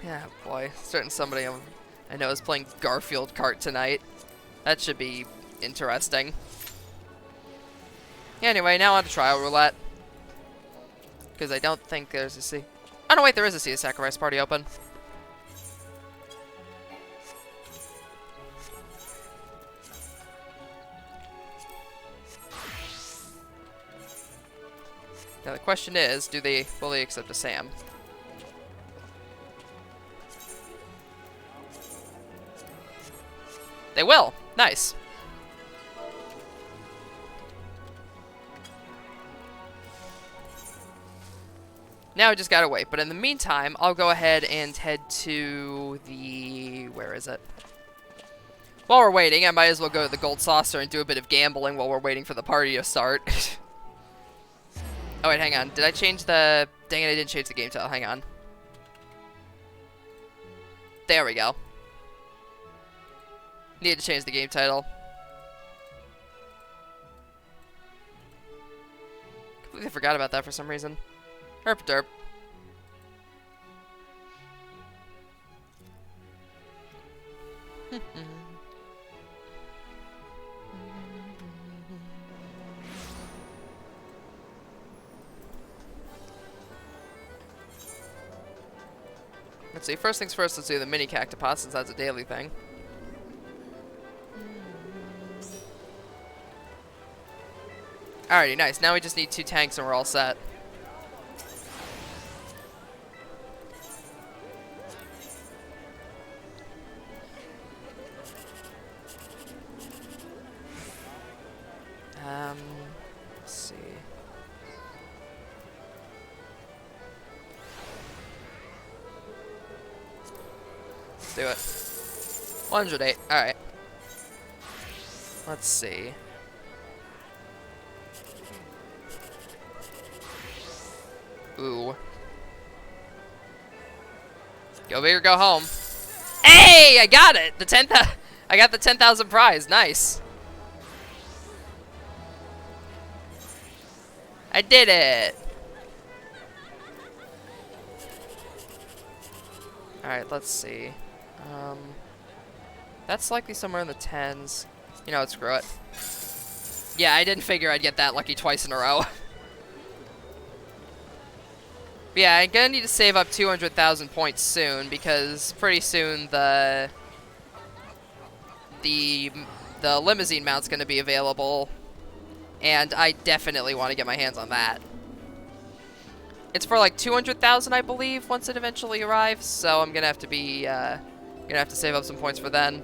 Yeah, boy. Certain somebody I know is playing Garfield Kart tonight. That should be interesting. Anyway, now on to Trial Roulette. Because I don't think there's a Sea... Oh, no, wait, there is a Sea of Sacrifice party open. Now the question is, do they fully accept a Sam? They will! Nice. Now I just gotta wait, but in the meantime, I'll go ahead and head to the... where is it? While we're waiting, I might as well go to the Gold Saucer and do a bit of gambling while we're waiting for the party to start. Oh wait, hang on. Did I change the... Dang it, I didn't change the game title. Hang on. There we go. Need to change the game title. Completely forgot about that for some reason. Herp derp. Let's see, first things first, let's do the mini cactopod since that's a daily thing. Alrighty, nice. Now we just need 2 tanks and we're all set. Let's see. Let's do it. 108. Alright. Let's see. Ooh. Go big or go home. Hey! I got it! The 10,000. I got the 10,000 prize. Nice. I did it! Alright, let's see. That's likely somewhere in the 10s. You know what, screw it. Yeah, I didn't figure I'd get that lucky twice in a row. But yeah, I'm gonna need to save up 200,000 points soon, because pretty soon the limousine mount's gonna be available. And I definitely want to get my hands on that. It's for like 200,000, I believe, once it eventually arrives. So I'm gonna have to be, gonna have to save up some points for then.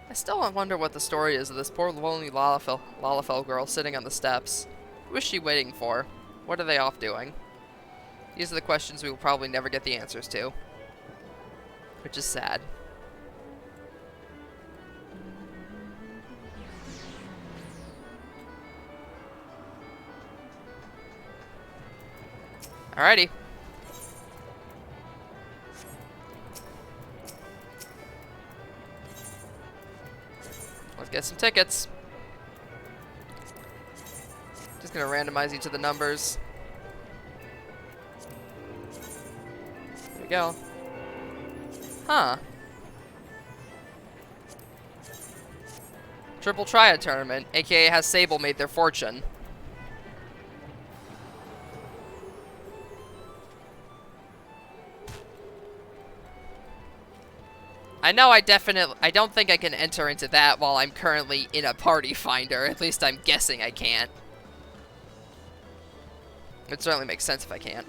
I still wonder what the story is of this poor lonely Lalafell girl sitting on the steps. Who is she waiting for? What are they off doing? These are the questions we will probably never get the answers to. Which is sad. Alrighty. Let's get some tickets. Just gonna randomize each of the numbers. There we go. Huh. Triple Triad Tournament, aka has Sable made their fortune? I know I don't think I can enter into that while I'm currently in a party finder. At least I'm guessing I can't. It certainly makes sense if I can't.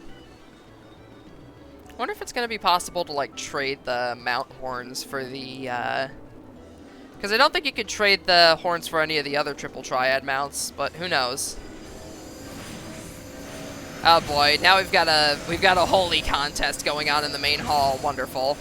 I wonder if it's going to be possible to, like, trade the mount horns for the, because I don't think you could trade the horns for any of the other Triple Triad mounts, but who knows. Oh boy, now we've got a holy contest going on in the main hall. Wonderful.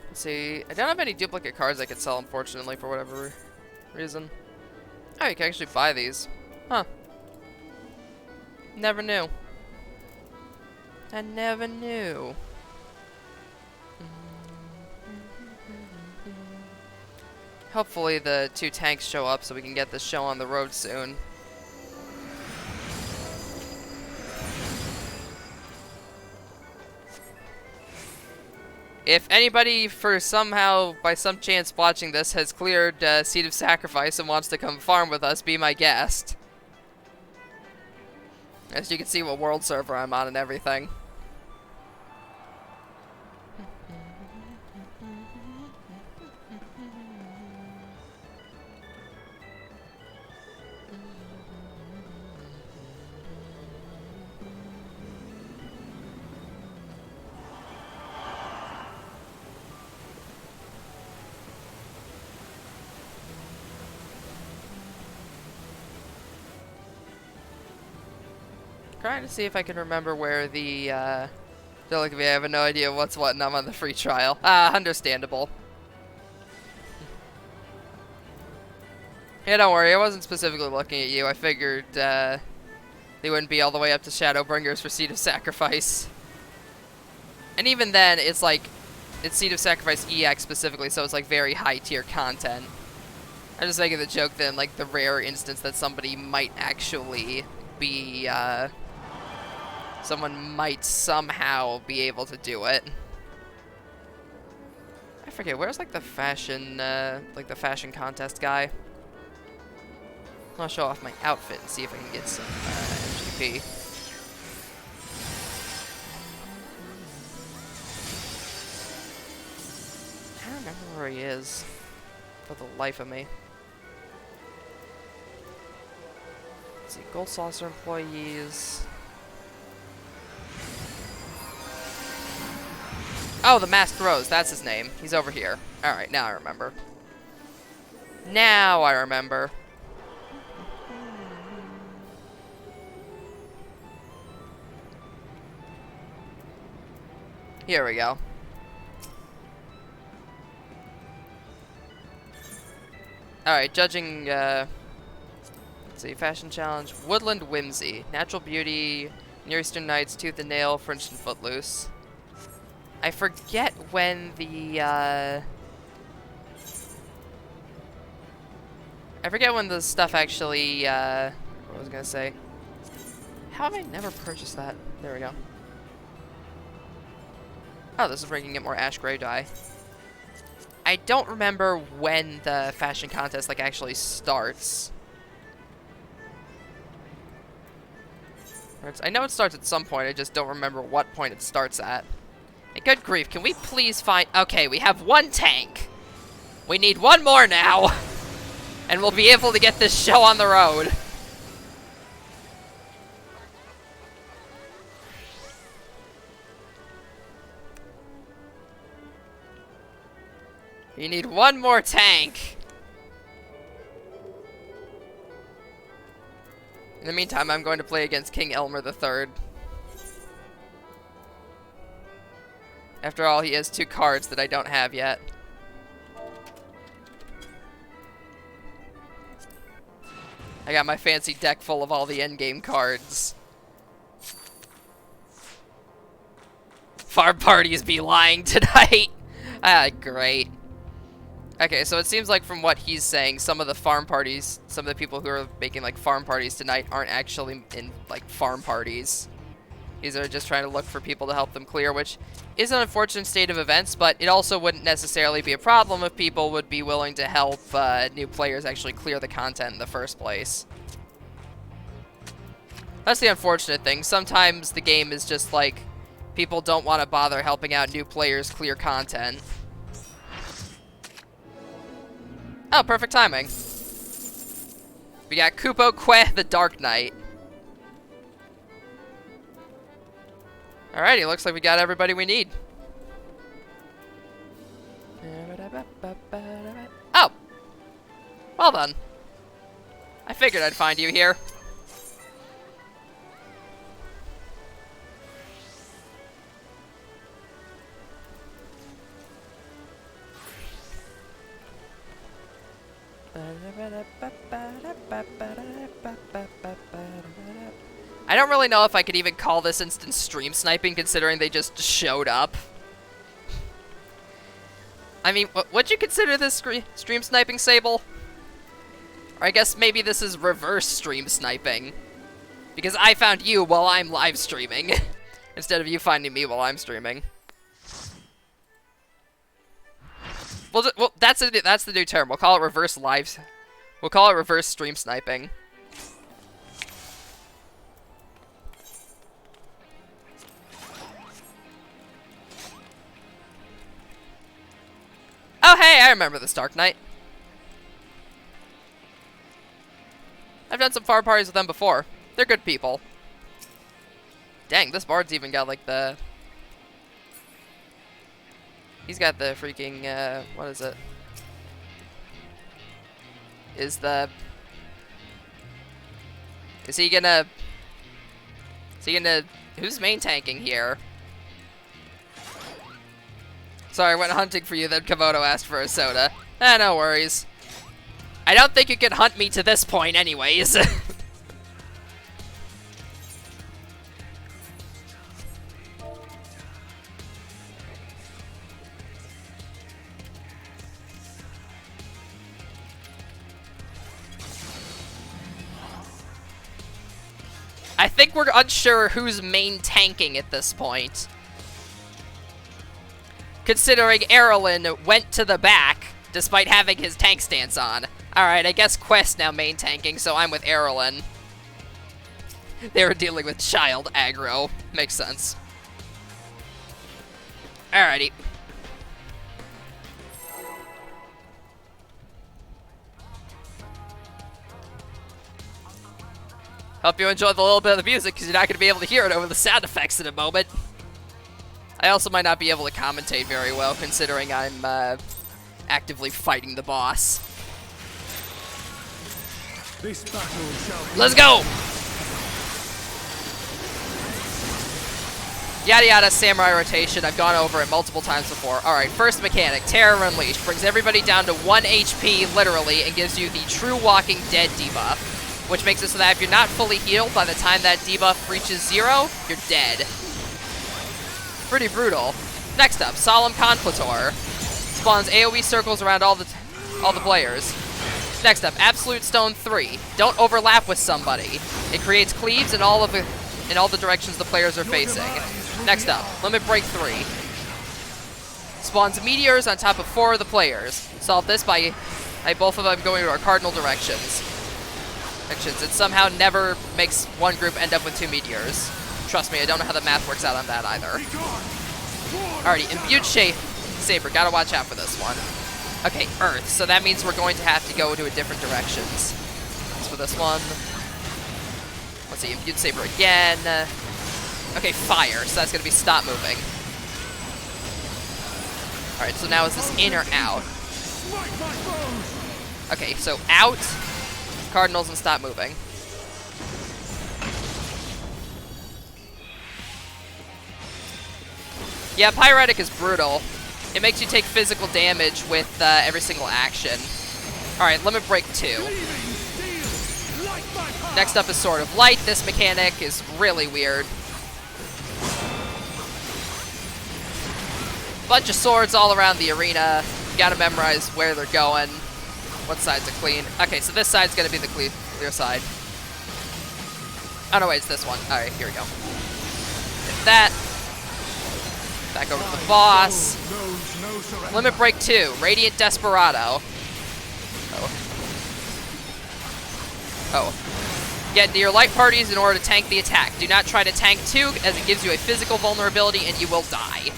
Let's see, I don't have any duplicate cards I could sell, unfortunately, for whatever reason. Oh, you can actually buy these. Huh. Never knew. I never knew. Hopefully the 2 tanks show up so we can get this show on the road soon. If anybody, for somehow, by some chance watching this, has cleared Seed of Sacrifice and wants to come farm with us, be my guest. As you can see what world server I'm on and everything. Trying to see if I can remember where the, don't look at me, I have no idea what's what and I'm on the free trial. Ah, understandable. Yeah, don't worry, I wasn't specifically looking at you. I figured, they wouldn't be all the way up to Shadowbringers for Seed of Sacrifice. And even then, it's like, it's Seed of Sacrifice EX specifically, so it's like very high tier content. I'm just making the joke then, like the rare instance that somebody might actually be, someone might somehow be able to do it. I forget, where's like the fashion contest guy? I'll show off my outfit and see if I can get some MGP. I don't remember where he is, for the life of me. Let's see, Gold Saucer employees. Oh, the Masked Rose, that's his name. He's over here. Alright, now I remember. Now I remember. Here we go. Alright, judging, let's see, Fashion Challenge, Woodland Whimsy, Natural Beauty, Near Eastern Nights, Tooth and Nail, Fringed and Footloose. I forget when the, I forget when the stuff actually, what was I gonna say? How have I never purchased that? There we go. Oh, this is where you can get more Ash Gray dye. I don't remember when the fashion contest, like, actually starts. I know it starts at some point, I just don't remember what point it starts at. And good grief, can we please find... Okay, we have one tank. We need one more now. And we'll be able to get this show on the road. You need one more tank. In the meantime, I'm going to play against King Elmer III. After all, he has 2 cards that I don't have yet. I got my fancy deck full of all the endgame cards. Farm parties be lying tonight. Ah, great. Okay, so it seems like from what he's saying, some of the farm parties, some of the people who are making like farm parties tonight aren't actually in like farm parties. These are just trying to look for people to help them clear, which is an unfortunate state of events, but it also wouldn't necessarily be a problem if people would be willing to help new players actually clear the content in the first place. That's the unfortunate thing. Sometimes the game is just like, people don't want to bother helping out new players clear content. Oh, perfect timing. We got Kupo Que the Dark Knight. Alrighty, looks like we got everybody we need. Oh! Well done. I figured I'd find you here. I don't really know if I could even call this instance stream sniping, considering they just showed up. I mean, would you consider this stream sniping, Sable? Or I guess maybe this is reverse stream sniping. Because I found you while I'm live streaming, instead of you finding me while I'm streaming. Well, that's the new term. We'll call it reverse live. We'll call it reverse stream sniping. Oh, hey, I remember this Dark Knight. I've done some farm parties with them before. They're good people. Dang, this bard's even got like the... He's got the freaking, what is it? Is he gonna... Who's main tanking here? Sorry, I went hunting for you, then Komodo asked for a soda. No worries. I don't think you can hunt me to this point anyways. I think we're unsure who's main tanking at this point. Considering Erlen went to the back, despite having his tank stance on. Alright, I guess Quest now main tanking, so I'm with Erlen. They were dealing with child aggro. Makes sense. Alrighty. Hope you enjoyed the little bit of the music, because you're not going to be able to hear it over the sound effects in a moment. I also might not be able to commentate very well, considering I'm actively fighting the boss. This battle shall Let's go! Yada yada samurai rotation, I've gone over it multiple times before. Alright, first mechanic, Terror Unleashed. Brings everybody down to 1 HP, literally, and gives you the true Walking Dead debuff. Which makes it so that if you're not fully healed, by the time that debuff reaches 0, you're dead. Pretty brutal. Next up, Solemn Conflator. Spawns AoE circles around all the players. Next up, Absolute Stone 3. Don't overlap with somebody. It creates cleaves in all the directions the players are facing. Next up, Limit Break 3. Spawns meteors on top of 4 of the players. Solve this by both of them going to our cardinal directions. It somehow never makes one group end up with 2 meteors. Trust me, I don't know how the math works out on that either. Alrighty, Imbued Saber, gotta watch out for this one. Okay, Earth, so that means we're going to have to go to a different directions. As for this one, let's see, Imbued Saber again. Okay, Fire, so that's gonna be stop moving. Alright, so now is this in or out? Okay, so out, Cardinals, and stop moving. Yeah, Pyretic is brutal. It makes you take physical damage with every single action. Alright, Limit Break 2. Next up is Sword of Light. This mechanic is really weird. Bunch of swords all around the arena. You gotta memorize where they're going. What side's are clean. Okay, so this side's gonna be the clear side. Oh no, wait, it's this one. Alright, here we go. Hit that. Back over to the boss. Limit Break 2, Radiant Desperado. Oh. Get into your light parties in order to tank the attack. Do not try to tank 2, as it gives you a physical vulnerability and you will die.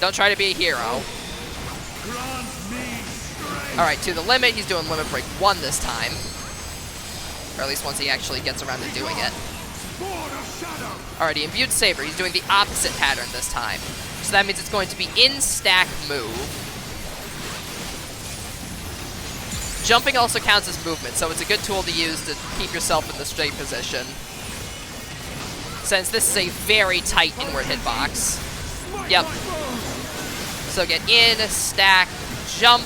Don't try to be a hero. Alright, to the limit, he's doing Limit Break 1 this time. Or at least once he actually gets around to doing it. Alrighty, Imbued Saber, he's doing the opposite pattern this time. So that means it's going to be in stack move. Jumping also counts as movement, so it's a good tool to use to keep yourself in the straight position. Since this is a very tight inward hitbox. Yep. So get in, stack, jump.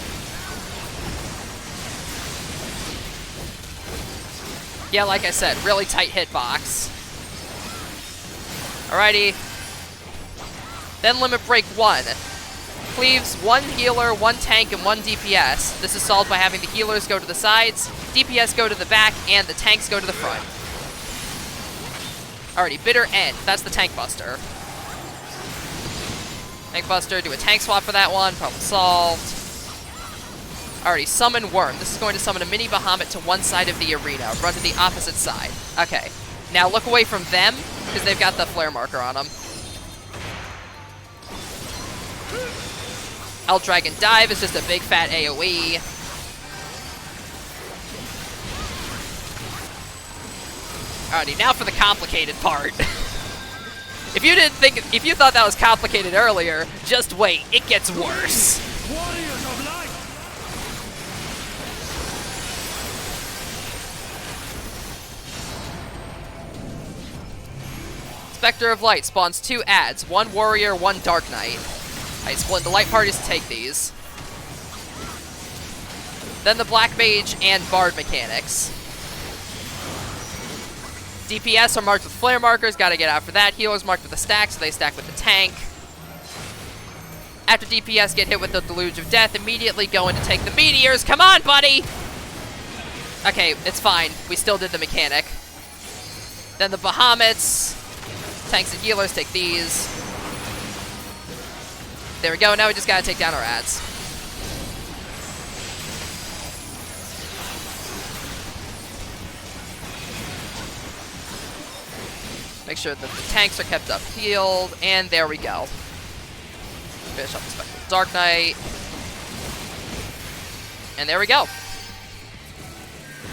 Yeah, like I said, really tight hitbox. Alrighty. Then Limit Break 1. Cleaves 1 healer, 1 tank, and 1 DPS. This is solved by having the healers go to the sides, DPS go to the back, and the tanks go to the front. Alrighty, Bitter End. That's the tank buster. Tank Buster, do a tank swap for that one. Problem solved. Alrighty, summon Worm. This is going to summon a mini Bahamut to one side of the arena. Run to the opposite side. Okay. Now look away from them, because they've got the flare marker on them. Dragon Dive is just a big fat AoE. Alrighty, now for the complicated part. If you thought that was complicated earlier, just wait, it gets worse. Warriors of light! Specter of Light spawns 2 adds, 1 warrior, 1 dark knight. I split into light parties to take these. Then the black mage and bard mechanics. DPS are marked with flare markers, gotta get out for that. Healers marked with a stack, so they stack with the tank. After DPS get hit with the Deluge of Death, immediately go in to take the meteors. Come on, buddy! Okay, it's fine. We still did the mechanic. Then the Bahamuts. Tanks and healers take these. There we go, now we just gotta take down our ads. Make sure that the tanks are kept up healed, and there we go. Finish up the Spectre of Dark Knight. And there we go.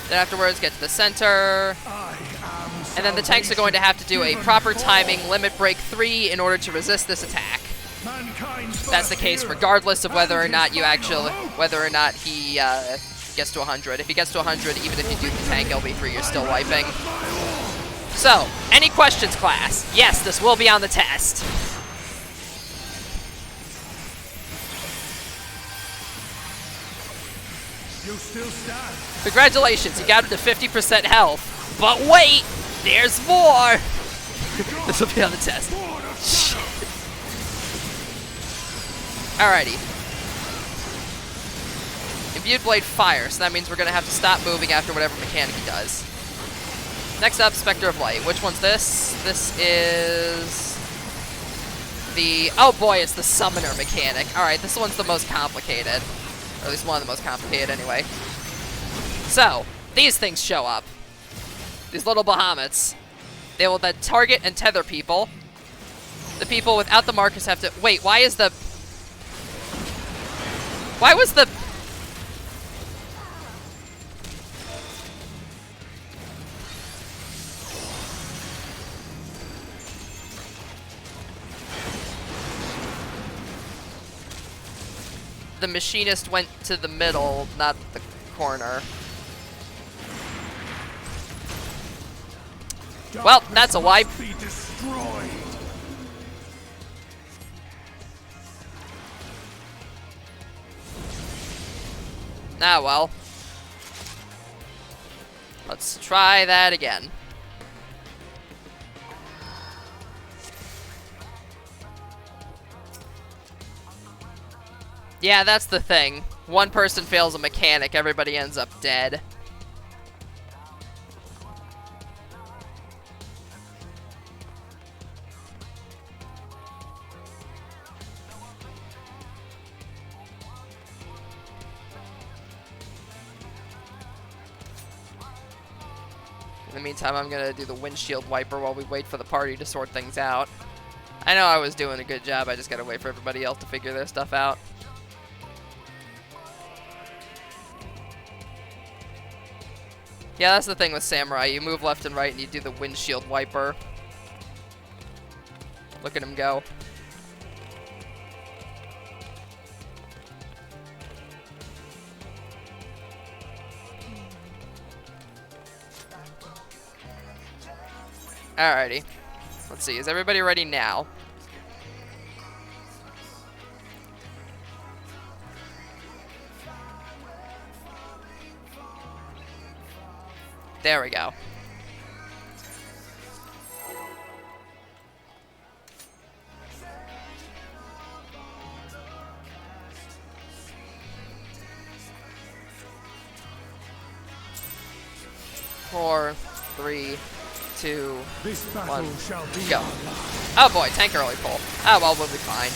Then afterwards, get to the center. And then the tanks are going to have to do a proper timing limit break 3 in order to resist this attack. That's the case regardless of whether or not he gets to 100. If he gets to 100, even if you do the tank LB3, you're still wiping. So, any questions, class? Yes, this will be on the test. You still stand. Congratulations, you got him to 50% health. But wait, there's more. This will be on the test. Alrighty. Imbued Blade Fire, so that means we're going to have to stop moving after whatever mechanic he does. Next up, Specter of Light. Which one's this? This is the... Oh boy, it's the Summoner mechanic. Alright, this one's the most complicated. Or at least one of the most complicated anyway. So, these things show up. These little Bahamuts. They will then target and tether people. The people without the markers have to... Wait, why is the... Why was the... The machinist went to the middle, not the corner. Well, that's a wipe. Be destroyed. Ah, well. Let's try that again. Yeah, that's the thing. One person fails a mechanic, everybody ends up dead. In the meantime, I'm gonna do the windshield wiper while we wait for the party to sort things out. I know I was doing a good job, I just gotta wait for everybody else to figure their stuff out. Yeah, that's the thing with Samurai. You move left and right and you do the windshield wiper. Look at him go. Alrighty. Let's see, is everybody ready now? There we go. Four, three, two, This battle one, shall be go. Oh boy, tank early pull. Oh well, we'll be fine.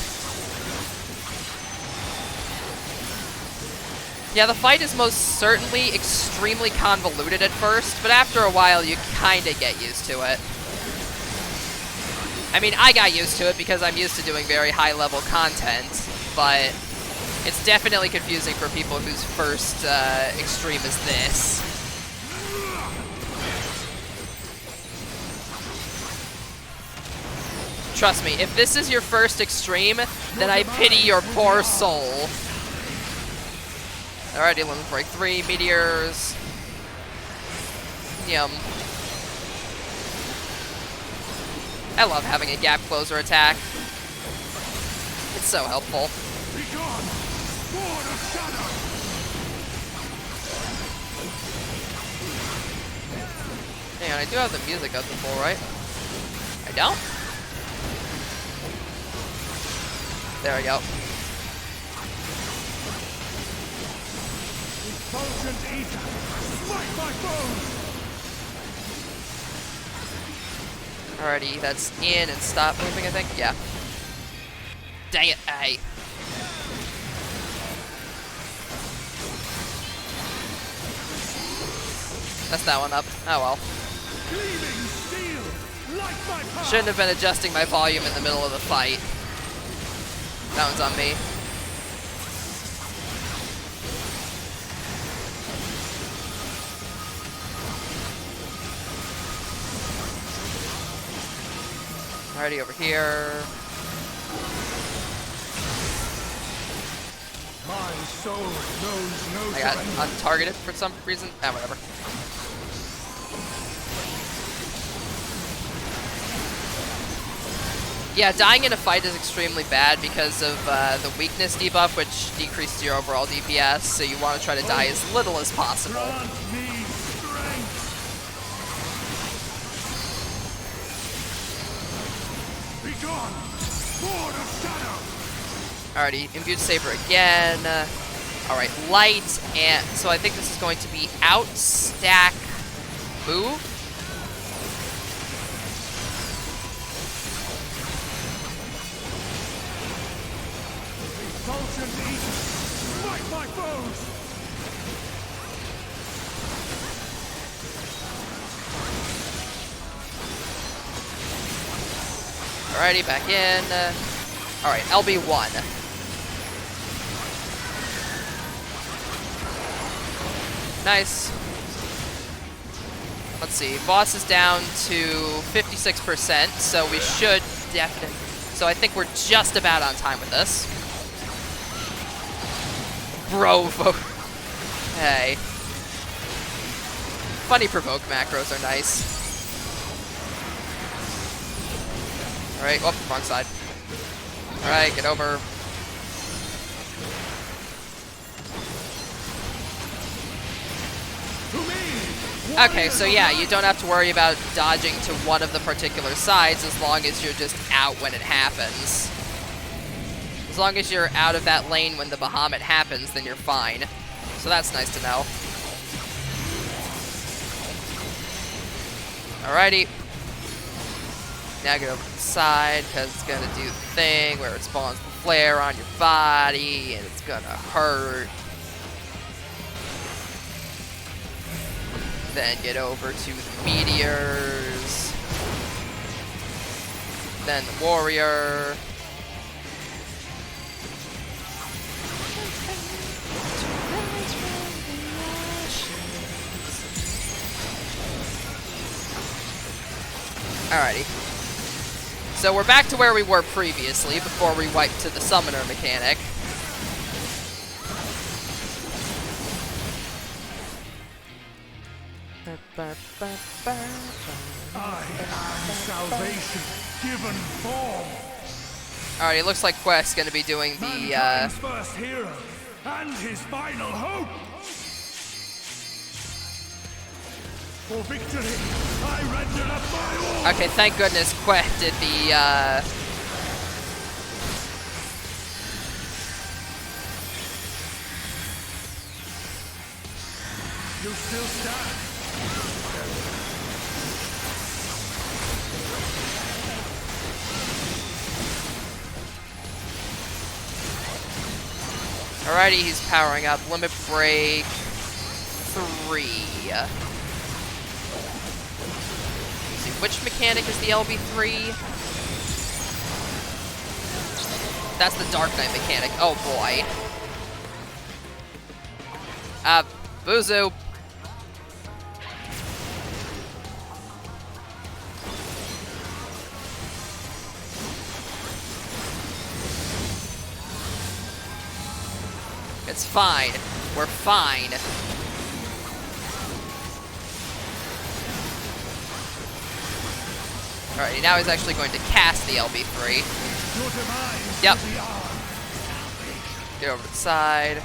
Yeah, the fight is most certainly extremely convoluted at first, but after a while you kinda get used to it. I mean, I got used to it because I'm used to doing very high-level content, but it's definitely confusing for people whose first extreme is this. Trust me, if this is your first extreme, then I pity your poor soul. Alrighty, limit break 3, meteors. Yum. I love having a gap closer attack. It's so helpful. Begone! Sword of shadow! Hang on, I do have the music up to full, right? I don't? There we go. Effulgent ether! Smite my foes! Alrighty, that's in and stop moving, I think. Yeah. Dang it, hey. Messed that one up. Oh well. Gleaming steel! Light my path! Shouldn't have been adjusting my volume in the middle of the fight. That one's on me. Alrighty, over here. My soul knows no I got surrender. untargeted for some reason. Ah, whatever. Yeah, dying in a fight is extremely bad because of the weakness debuff, which decreases your overall DPS, so you want to try to die as little as possible. Grant me strength! Begone! Sword of shadow! Alrighty, imbued saber again. Alright, light, and so I think this is going to be out, stack, move. Effulgent ether! Smite my foes! Alrighty, back in. Alright, LB1. Nice. Let's see, boss is down to 56%, so we should definitely... So I think we're just about on time with this. Bro, hey. Funny provoke macros are nice. Alright, whoop, wrong side. Alright, get over. Okay, so yeah, you don't have to worry about dodging to one of the particular sides as long as you're just out when it happens. As long as you're out of that lane when the Bahamut happens, then you're fine. So that's nice to know. Alrighty. Now get over to the side, because it's going to do the thing where it spawns the flare on your body, and it's going to hurt. Then get over to the meteors. Then the warrior. Alrighty. So we're back to where we were previously before we wiped to the summoner mechanic. I am salvation given form. Alright, it looks like Quest's gonna be doing the, Mankind's first hero and his final hope. For victory, I render up my all. Okay, thank goodness Quest did the, You still stand. Alrighty, he's powering up. Limit break 3. Let's see, which mechanic is the LB3? That's the Dark Knight mechanic. Oh boy. Buzu. It's fine. We're fine. Alright, now he's actually going to cast the LB3. Yep. Get over to the side.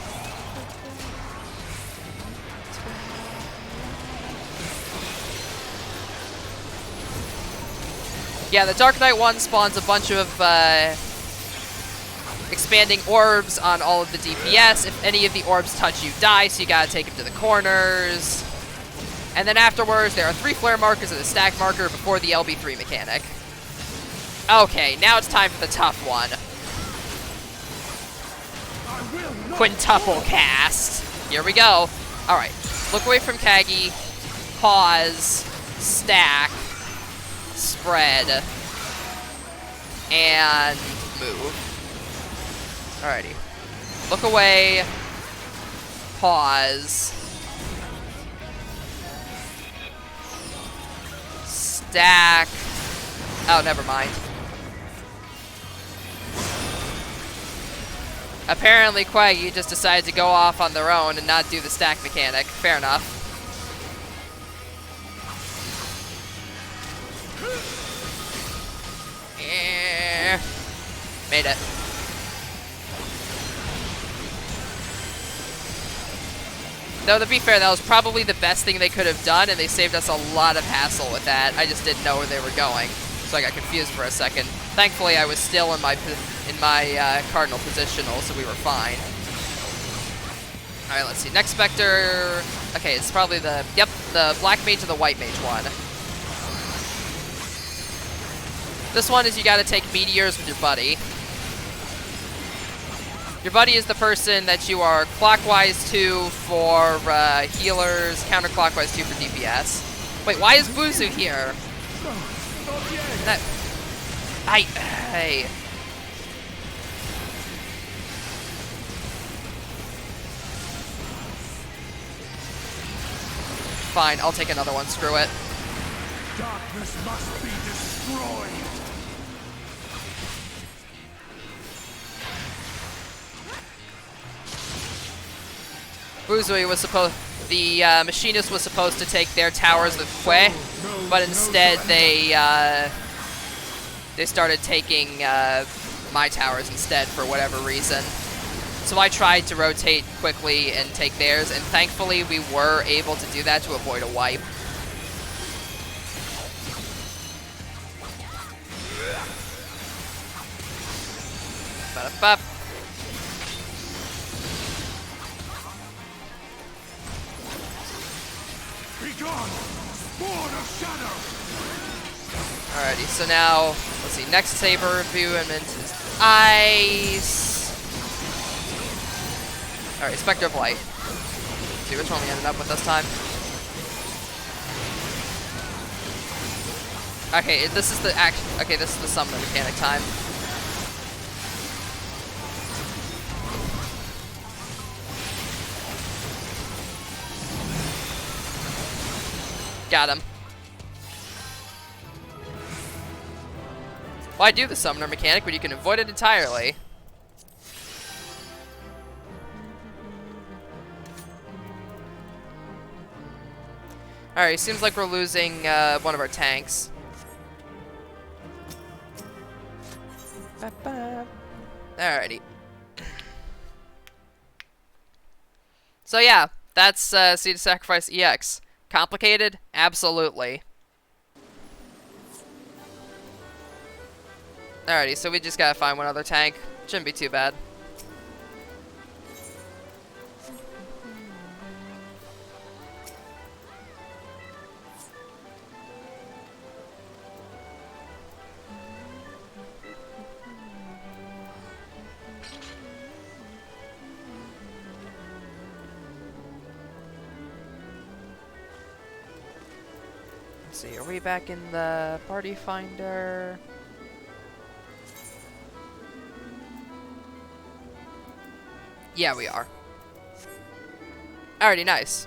Yeah, the Dark Knight one spawns a bunch of expanding orbs on all of the DPS. If any of the orbs touch you, die, so you gotta take them to the corners. And then afterwards, there are 3 flare markers and a stack marker before the LB3 mechanic. Okay, now it's time for the tough one. Quintuple Cast. Here we go. Alright, look away from Kagi. Pause. Stack. Spread. And move. Alrighty. Look away. Pause. Stack. Oh, never mind. Apparently, Quaggy just decided to go off on their own and not do the stack mechanic. Fair enough. Made it. Though, to be fair, that was probably the best thing they could have done, and they saved us a lot of hassle with that. I just didn't know where they were going, so I got confused for a second. Thankfully, I was still in my cardinal positional, so we were fine. All right, let's see. Next Specter. Okay, it's probably the black mage or the white mage one. This one is you got to take meteors with your buddy. Your buddy is the person that you are clockwise to for healers, counterclockwise to for DPS. Wait, why is Buzu here? Hey. Fine, I'll take another one. Screw it. Darkness must be destroyed. Buzui was the machinist was supposed to take their towers with Kwe, but instead they started taking my towers instead for whatever reason. So I tried to rotate quickly and take theirs, and thankfully we were able to do that to avoid a wipe. Ba-da-ba. Alrighty, so now, let's see, next saber reviewment is ice. Alright, Specter of Light. Let's see which one we ended up with this time. Okay, this is the this is the summoner mechanic time. Got him. Why do the summoner mechanic when you can avoid it entirely? Alright, seems like we're losing one of our tanks. Alrighty. So yeah, that's Seed of Sacrifice EX. Complicated? Absolutely. Alrighty, so we just gotta find one other tank. Shouldn't be too bad. see, are we back in the party finder? Yeah, we are. Alrighty, nice.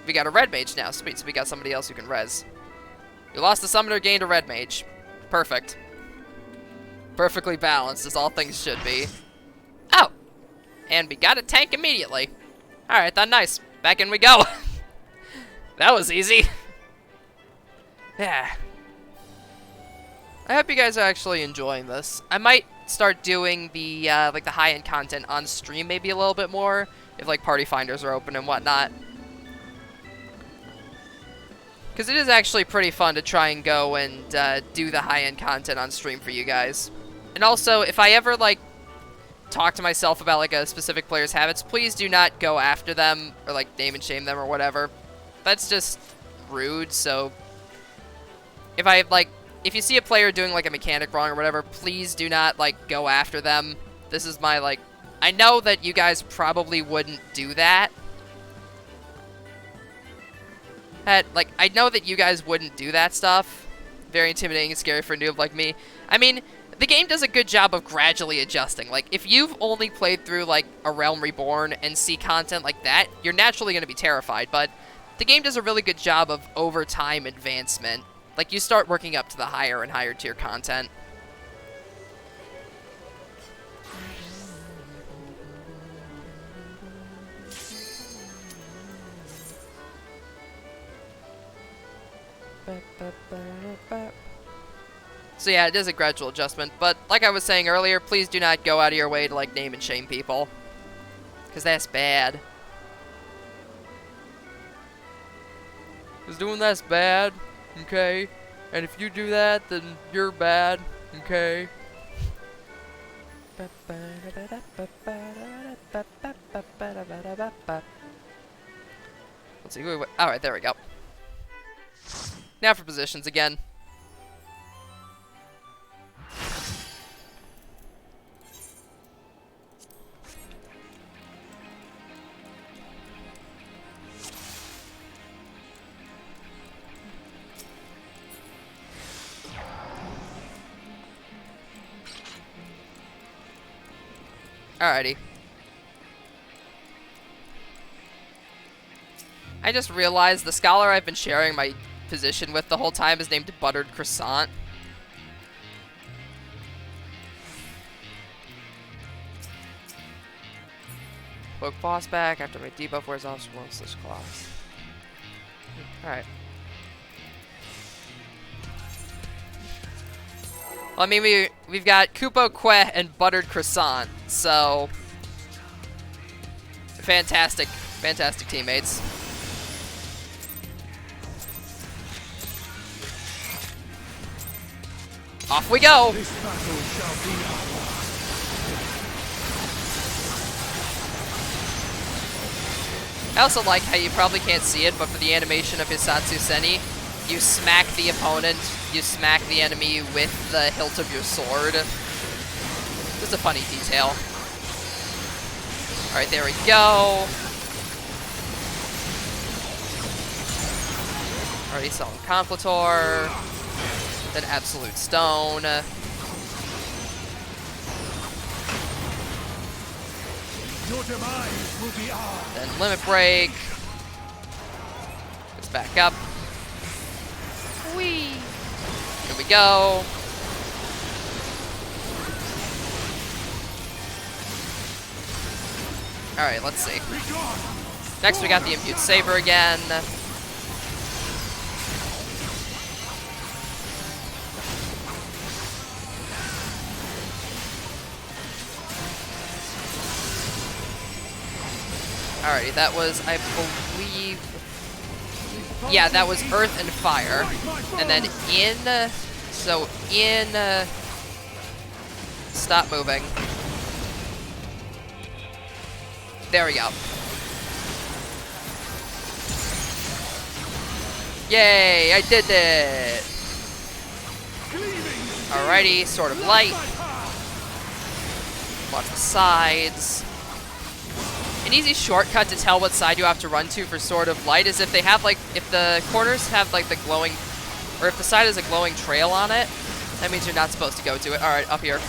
We got a red mage now. Sweet, so we got somebody else who can res. You lost a summoner, gained a red mage. Perfect. Perfectly balanced, as all things should be. Oh! And we got a tank immediately. Alright then, nice. Back in we go. That was easy. Yeah. I hope you guys are actually enjoying this. I might start doing the, like, the high-end content on stream maybe a little bit more, if, like, party finders are open and whatnot. Because it is actually pretty fun to try and go and do the high-end content on stream for you guys. And also, if I ever, like, talk to myself about, like, a specific player's habits, please do not go after them, or, like, name and shame them or whatever. That's just rude, so if you see a player doing, like, a mechanic wrong or whatever, please do not, like, go after them. This is my, like, I know that you guys probably wouldn't do that. I know that you guys wouldn't do that stuff. Very intimidating and scary for a noob like me. I mean, the game does a good job of gradually adjusting. Like, if you've only played through, like, a Realm Reborn and see content like that, you're naturally going to be terrified, but the game does a really good job of over time advancement. Like, you start working up to the higher and higher tier content. So yeah, it is a gradual adjustment, but like I was saying earlier, please do not go out of your way to, like, name and shame people. Because that's bad. Because doing that's bad, okay? And if you do that, then you're bad, okay? Let's see, alright, there we go. Now for positions again. Alrighty. I just realized the scholar I've been sharing my position with the whole time is named Buttered Croissant. Poke boss back after my debuff wears off once this class. Alright. Well, I mean, we've got Kupo, Que, and Buttered Croissant, so fantastic, fantastic teammates. Off we go! This battle shall be ours. I also like how you probably can't see it, but for the animation of Hisatsu Seni, you smack the opponent, you smack the enemy with the hilt of your sword. Just a funny detail. Alright, there we go. Already selling Conflator. Then Absolute Stone. Your demise will be ours. Then Limit Break. Let's back up. Whee! Here we go. Alright, let's see. Next we got the Imbued Saber again. Alrighty, that was, I believe... Yeah, that was Earth and Fire. And then in... So, in... Stop moving. There we go. Yay, I did it! Alrighty, Sword of Light. Watch the sides. An easy shortcut to tell what side you have to run to for Sword of Light is if they have, like, if the corners have, like, the glowing, or if the side has a glowing trail on it, that means you're not supposed to go to it. Alright, up here.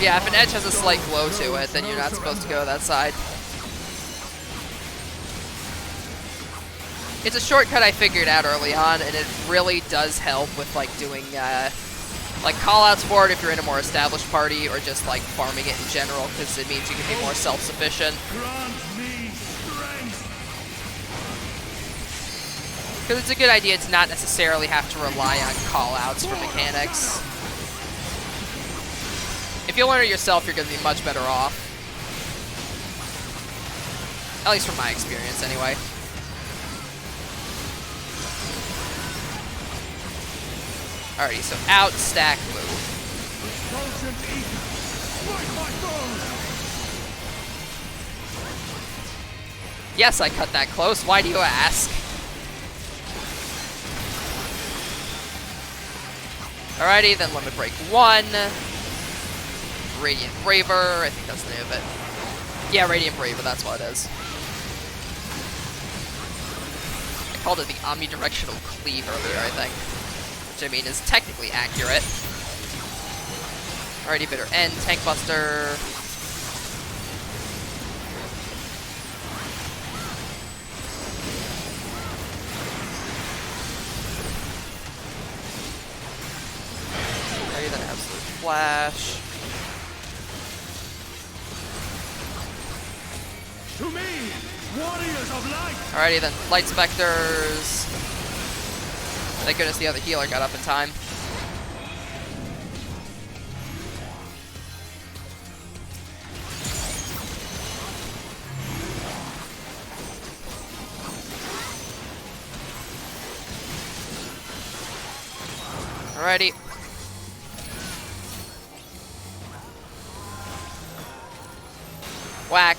Yeah, if an edge has a slight glow to it, then you're not supposed to go to that side. It's a shortcut I figured out early on, and it really does help with, like, doing, like, callouts for it if you're in a more established party, or just, like, farming it in general, because it means you can be more self-sufficient. Grant me strength. Because it's a good idea to not necessarily have to rely on callouts for mechanics. If you learn it yourself, you're going to be much better off. At least from my experience, anyway. Alrighty, so out, stack, move. Potent ether. Strike my foes. Yes, I cut that close. Why do you ask? Alrighty, then Limit Break 1. Radiant Braver, I think that's the name of it. Yeah, Radiant Braver, that's what it is. I called it the Omnidirectional Cleave earlier, I think. Which, I mean, is technically accurate. Alrighty, Bitter End, Tank Buster. Alrighty, then Absolute Flash. To me, warriors of light. Alrighty then, Light Specters. Thank goodness the other healer got up in time. Alrighty. Whack.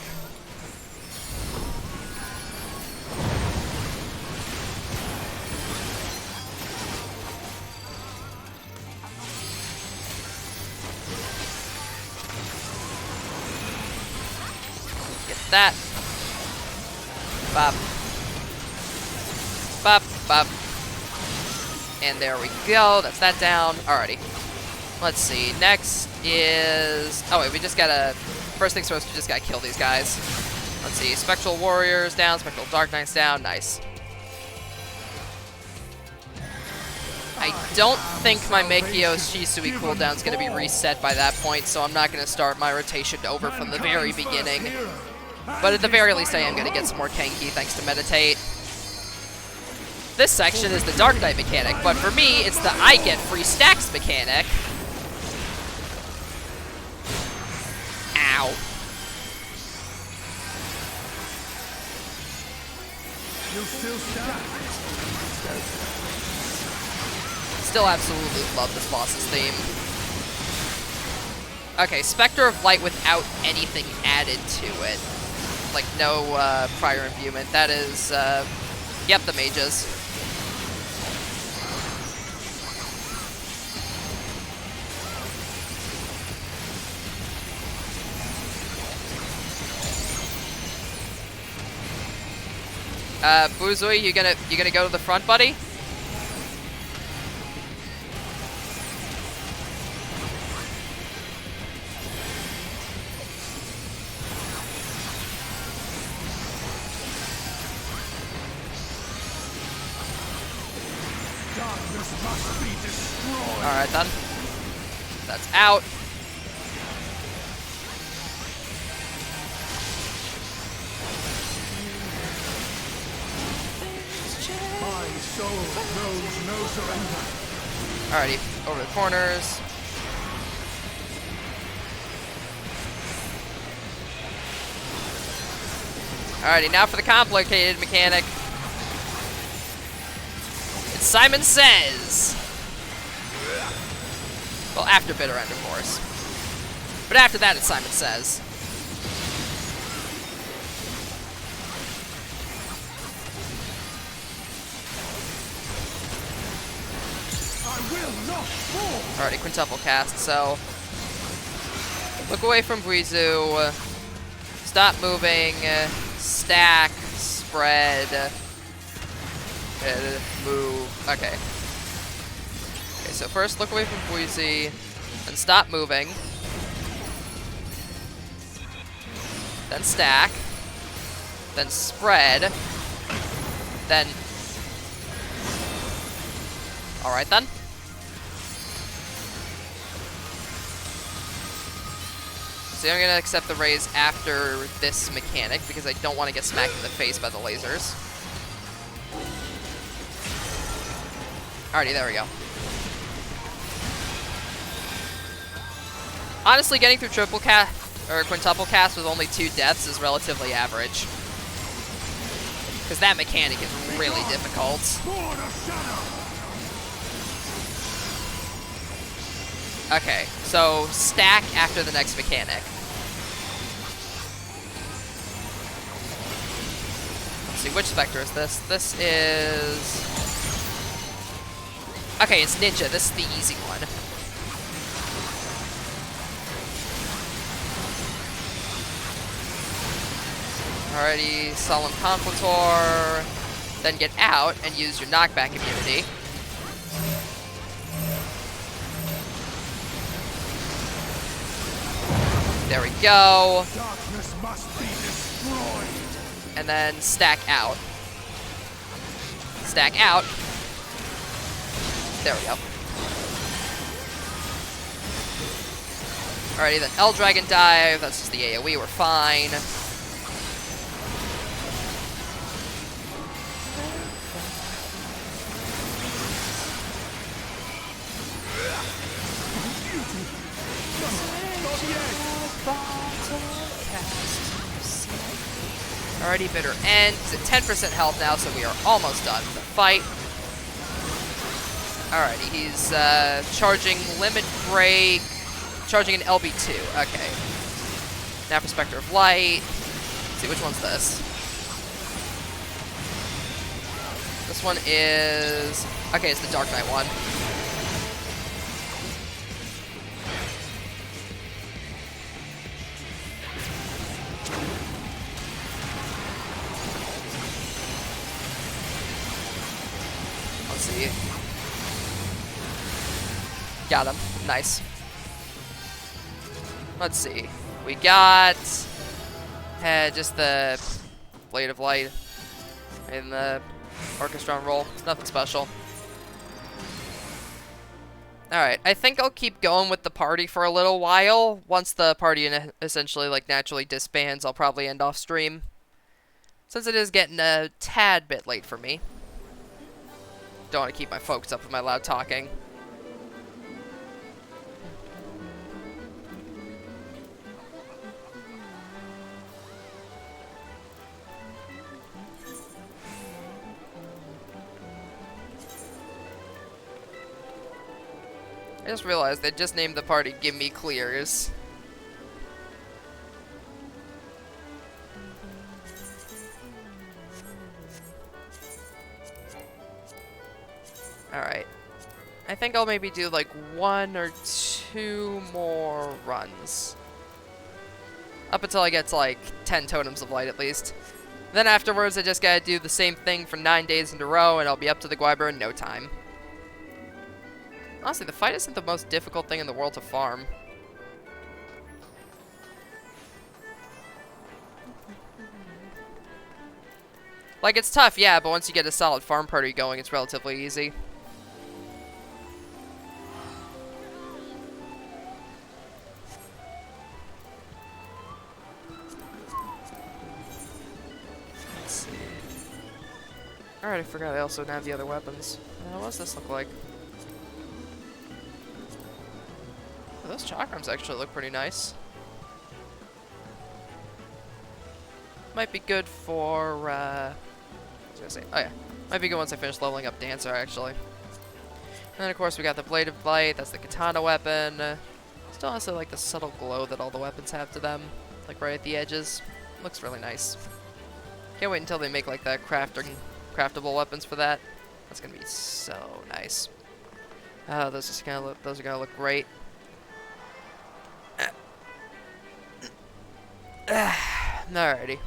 That. Bop. Bop, bop. And there we go. That's that down. Alrighty. Let's see. Next is... Oh, wait. We just gotta... First things first, we just gotta kill these guys. Let's see. Spectral Warriors down. Spectral Dark Knights down. Nice. I don't think my Meikyo's Shisui cooldown is going to be reset by that point, so I'm not going to start my rotation over from the very beginning. But at the very least, I am going to get some more Kenki thanks to Meditate. This section is the Dark Knight mechanic, but for me, it's the I get free stacks mechanic. Ow. You still stand. Still absolutely love this boss's theme. Okay, Specter of Light without anything added to it. Like, no prior imbuement. That is, yep, the mages. Buzui, you gonna go to the front, buddy? Darkness must be destroyed. Alright then. That's out. My soul knows no surrender. Alrighty, over the corners. Alrighty, now for the complicated mechanic. It's Simon Says. Well, after Bitter End, of course. But after that, it's Simon Says. I will not fall. Alrighty, Quintuple Cast, so... Look away from Guizu. Stop moving. Stack. Spread. Move. Okay. Okay, so first look away from Guizu. Then stop moving. Then stack. Then spread. Then... Alright then. So I'm gonna accept the raise after this mechanic because I don't want to get smacked in the face by the lasers. Alrighty, there we go. Honestly, getting through triple cast or quintuple cast with only 2 deaths is relatively average. Because that mechanic is really difficult. Okay, so stack after the next mechanic. Let's see, which Spectre is this? This is... Okay, it's Ninja. This is the easy one. Alrighty, Solemn Conflator. Then get out and use your knockback immunity. There we go. Darkness must be destroyed. And then stack out. Stack out. There we go. Alrighty, then L-Dragon Dive. That's just the AoE. We're fine. Alrighty, Bitter End. He's at 10% health now, so we are almost done with the fight. Alrighty, he's charging Limit Break, charging an LB2. Okay. Now for Specter of Light. Let's see, which one's this? This one is... Okay, it's the Dark Knight one. Let's see. Got him. Nice. Let's see. We got just the Blade of Light and the Orchestron roll. Nothing special. Alright, I think I'll keep going with the party for a little while. Once the party essentially like naturally disbands, I'll probably end off stream. Since it is getting a tad bit late for me. Don't want to keep my focus up with my loud talking. I just realized they just named the party Give Me Clears. Alright. I think I'll maybe do like 1 or 2 more runs. Up until I get to like 10 Totems of Light at least. Then afterwards I just gotta do the same thing for 9 days in a row and I'll be up to the Guiber in no time. Honestly, the fight isn't the most difficult thing in the world to farm. Like, it's tough, yeah, but once you get a solid farm party going, it's relatively easy. Let's see. Alright, I forgot I also have the other weapons. What does this look like? Oh, those chakrams actually look pretty nice. Might be good for, what was I gonna say? Oh yeah, might be good once I finish leveling up Dancer, actually. And then of course we got the Blade of Light, that's the katana weapon. Still has like the subtle glow that all the weapons have to them, like right at the edges. Looks really nice. Can't wait until they make like the craftable weapons for that. That's gonna be so nice. Oh, those are gonna look great. Alrighty.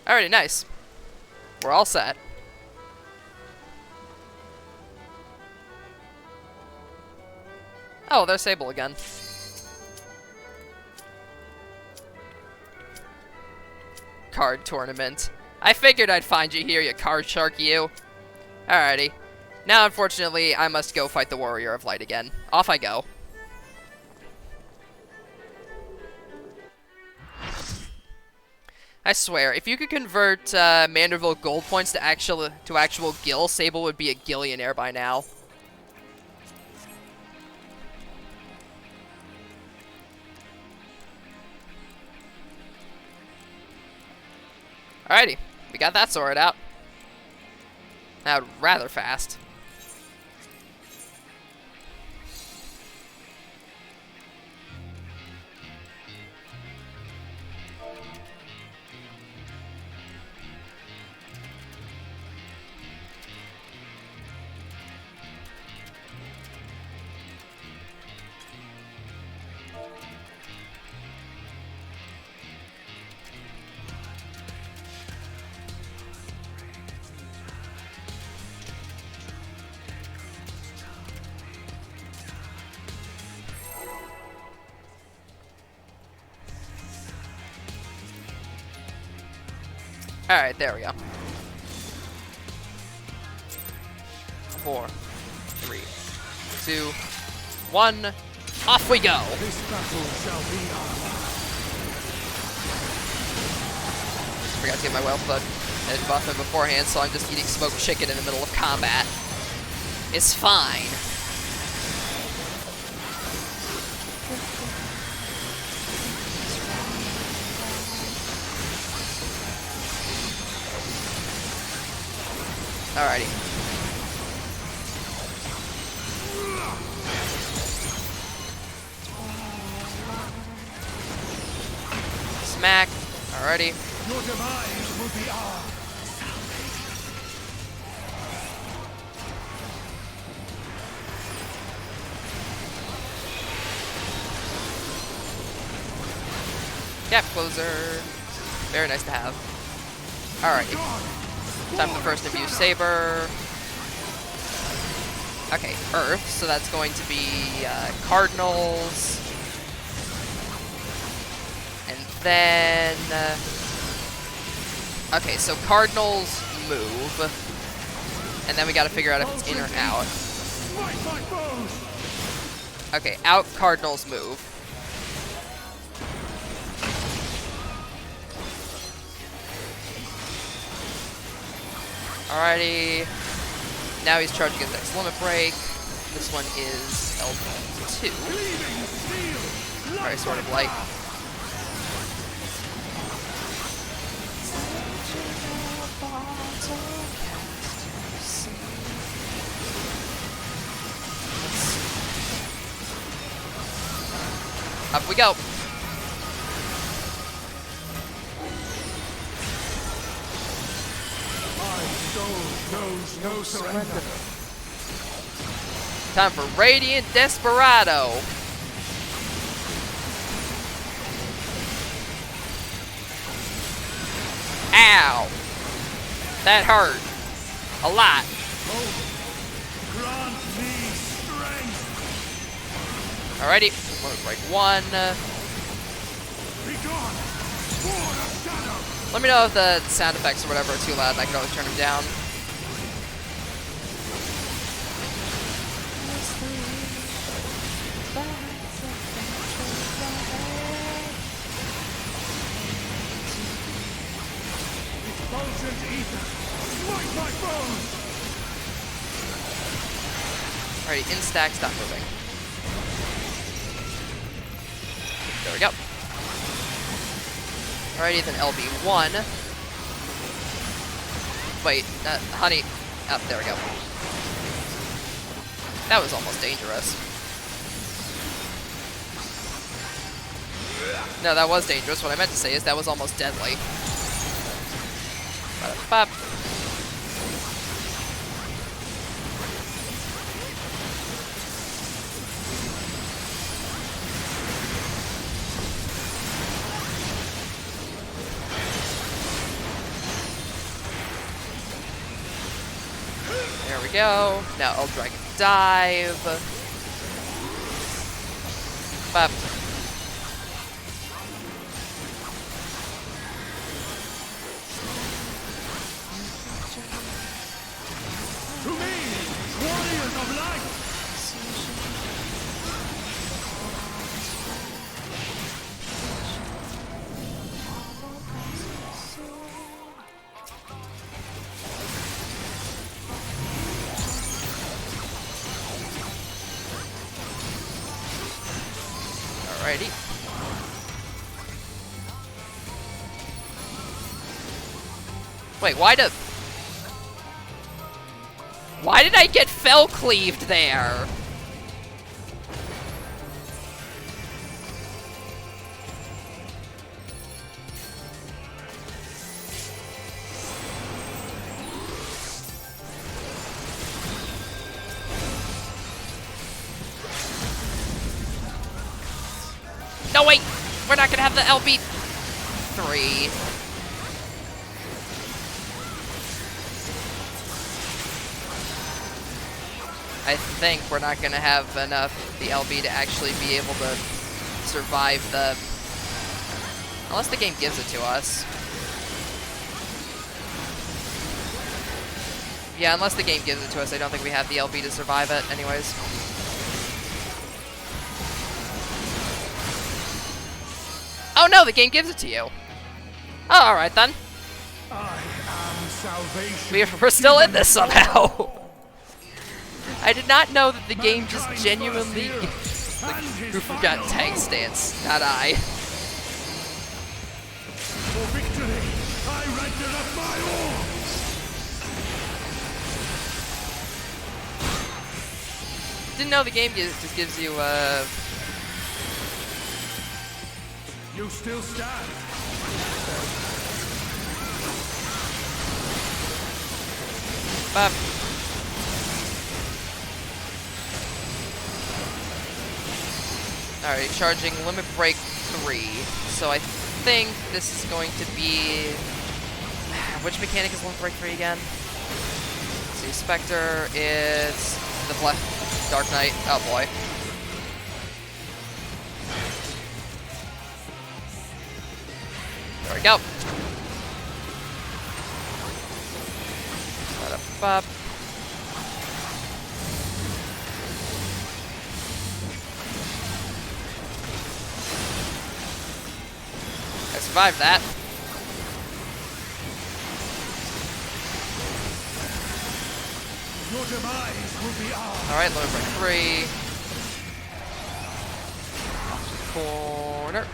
Alrighty, nice. We're all set. Oh, there's Sable again. Card tournament. I figured I'd find you here, you card shark, you. Alrighty. Now, unfortunately, I must go fight the Warrior of Light again. Off I go. I swear, if you could convert Manderville gold points to actual gil, Sable would be a gillionaire by now. Alrighty, we got that sorted out. Now, rather fast. Alright, there we go. 4, 3, 2, 1. Off we go! This battle shall be ours. Forgot to get my Wealth Bud and buff him beforehand, so I'm just eating smoked chicken in the middle of combat. It's fine. Alrighty. Smack. Alrighty. Your demise will be ours. Gap closer. Very nice to have. Alrighty. Time for the first Imbue Saber. Okay, Earth, so that's going to be Cardinals. And then... okay, so Cardinals move. And then we gotta figure out if it's in or out. Okay, out Cardinals move. Alrighty. Now he's charging his next limit break. This one is L2. Alright, sort of light. Up we go. Knows no surrender. Time for Radiant Desperado. Ow. That hurt. A lot. Grant me strength. Alrighty. Limit break 1. Be gone. Sword of shadow. Let me know if the sound effects or whatever are too loud and I can always turn them down. Effulgent ether. Smite my foes. Alrighty, in stack, stop moving. There we go. Alrighty, then LB1. Wait, honey, Oh, there we go. That was almost dangerous. No, that was dangerous. What I meant to say is that was almost deadly. Ba-da-bop. There we go. Now I'll Dragon Dive. Bop. To me, warriors of light! Alrighty. Wait, why did I get fell cleaved there? No, wait! We're not gonna have the LB3. I think we're not gonna have enough the LB to actually be able to survive the... Unless the game gives it to us. Yeah, unless the game gives it to us, I don't think we have the LB to survive it anyways. Oh no, the game gives it to you. Oh, alright then. I am salvation. We're still in this somehow. I did not know that the game just genuinely... Who forgot tank stance? Not I. For victory, I render up my all! Didn't know the game just gives you, You still stand. Bop. Alright, charging Limit Break 3. So I think this is going to be... Which mechanic is Limit Break 3 again? Let's see, Specter, it's the Black Dark Knight. Oh boy. There we go. Ba-da-bop. I survived that. Your demise will be ours. Alright, Limit Break 3. Corner.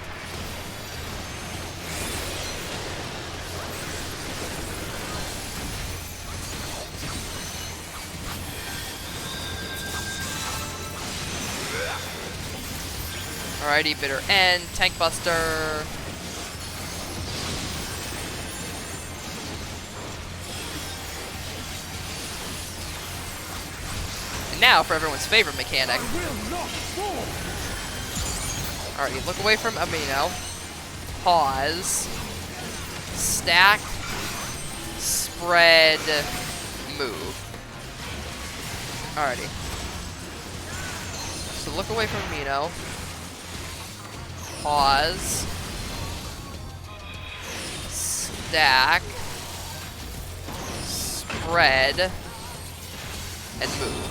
Alrighty, Bitter End, Tank Buster. And now for everyone's favorite mechanic. I will not fall. Alrighty, look away from Amino. Pause. Stack. Spread. Move. Alrighty. So look away from Amino. Pause. Stack. Spread. And move.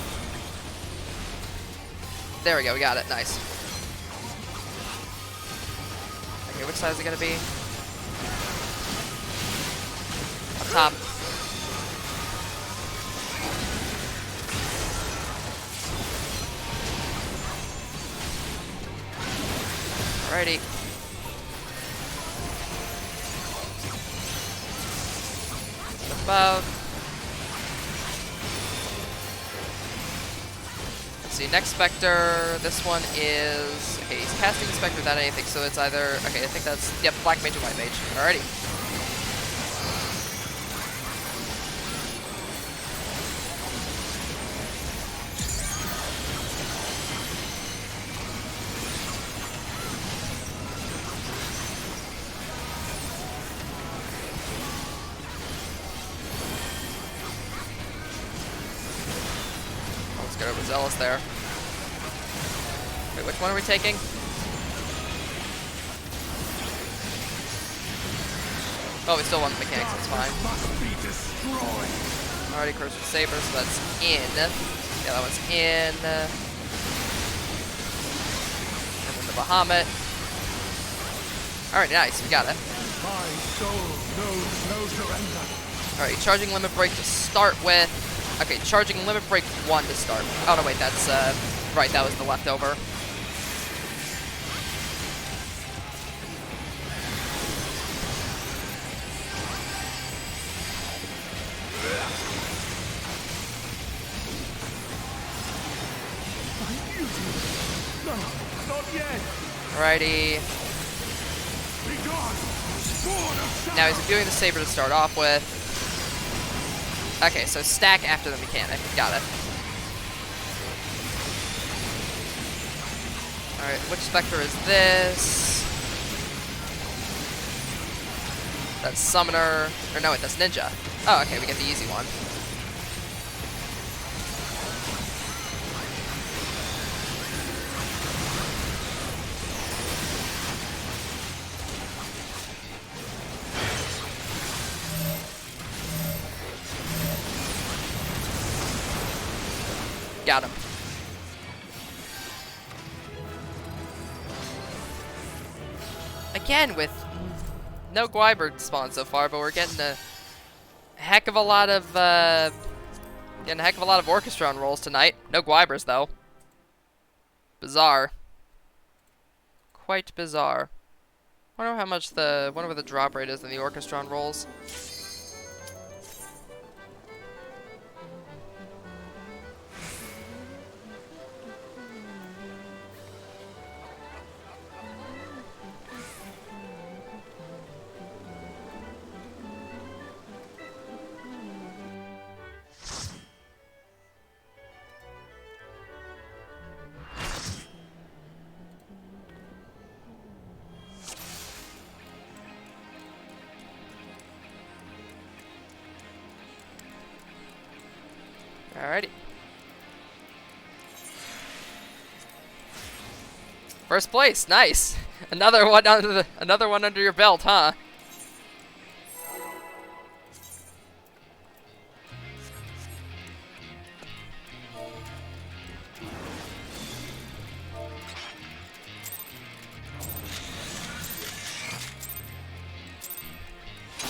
There we go, we got it. Nice. Okay, which side is it gonna be? Up top. Alrighty. Above. see. Next Specter. This one is... Okay, he's casting the Specter without anything, so it's either... Okay, I think that's... Yep, Black Mage and White Mage. Alrighty. Get overzealous there. Wait, which one are we taking? Oh, we still want the mechanics, that's fine. Already Crusher Saber, so that's in. Yeah, that one's in. And then the Bahamut. Alright, nice, we got it. My soul knows no surrender. Alright, charging limit break to start with. Okay, charging limit break 1 to start. Oh no, wait, that's, right, that was the leftover. No, not yet. Alrighty. Be gone. Sword of Now he's doing the Saber to start off with. Okay, so stack after the mechanic. Got it. Alright, which Spectre is this? That's Summoner. Or no, wait, that's Ninja. Oh, okay, we get the easy one. Got him. Again, with no Gwyber spawn so far, but we're getting a heck of a lot of Orchestron rolls tonight. No Gwybers though. Bizarre. Quite bizarre. Wonder how much wonder what the drop rate is in the Orchestron rolls. Alrighty. First place, nice. Another one under your belt, huh?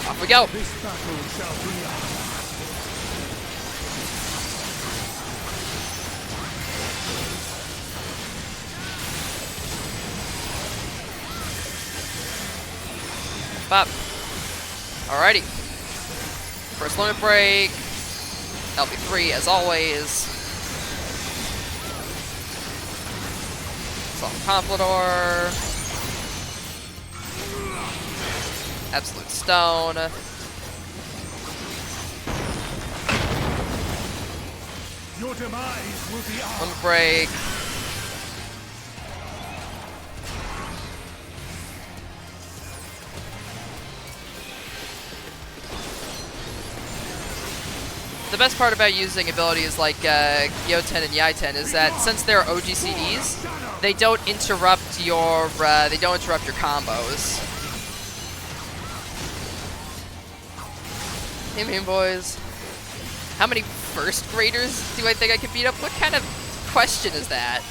Off we go. this battle shall be ours. Up. Alrighty. First limit break. LB3 as always. Assault Complador. Absolute Stone. Your demise will be ours. Limit break. The best part about using abilities like Gyoten and Yaiten is that since they're OGCDs, they don't interrupt your combos. Hey, mean boys. How many first graders do I think I could beat up? What kind of question is that?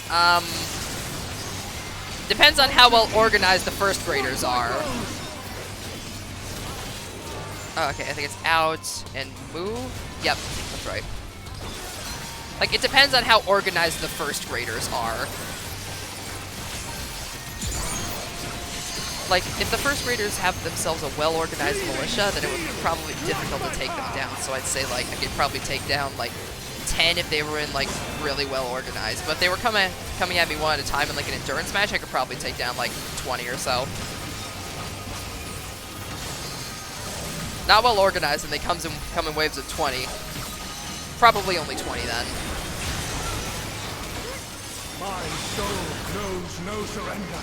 Depends on how well organized the first graders are. Oh, okay, I think it's out and move. Yep, that's right. Like, it depends on how organized the first graders are. Like, if the first graders have themselves a well-organized militia, then it would be probably difficult to take them down. So I'd say, like, I could probably take down, like, 10 if they were in like really well organized. But if they were coming at me one at a time in like an endurance match, I could probably take down like 20 or so. Not well organized, and they come in waves of 20. Probably only 20 then. My soul knows no surrender.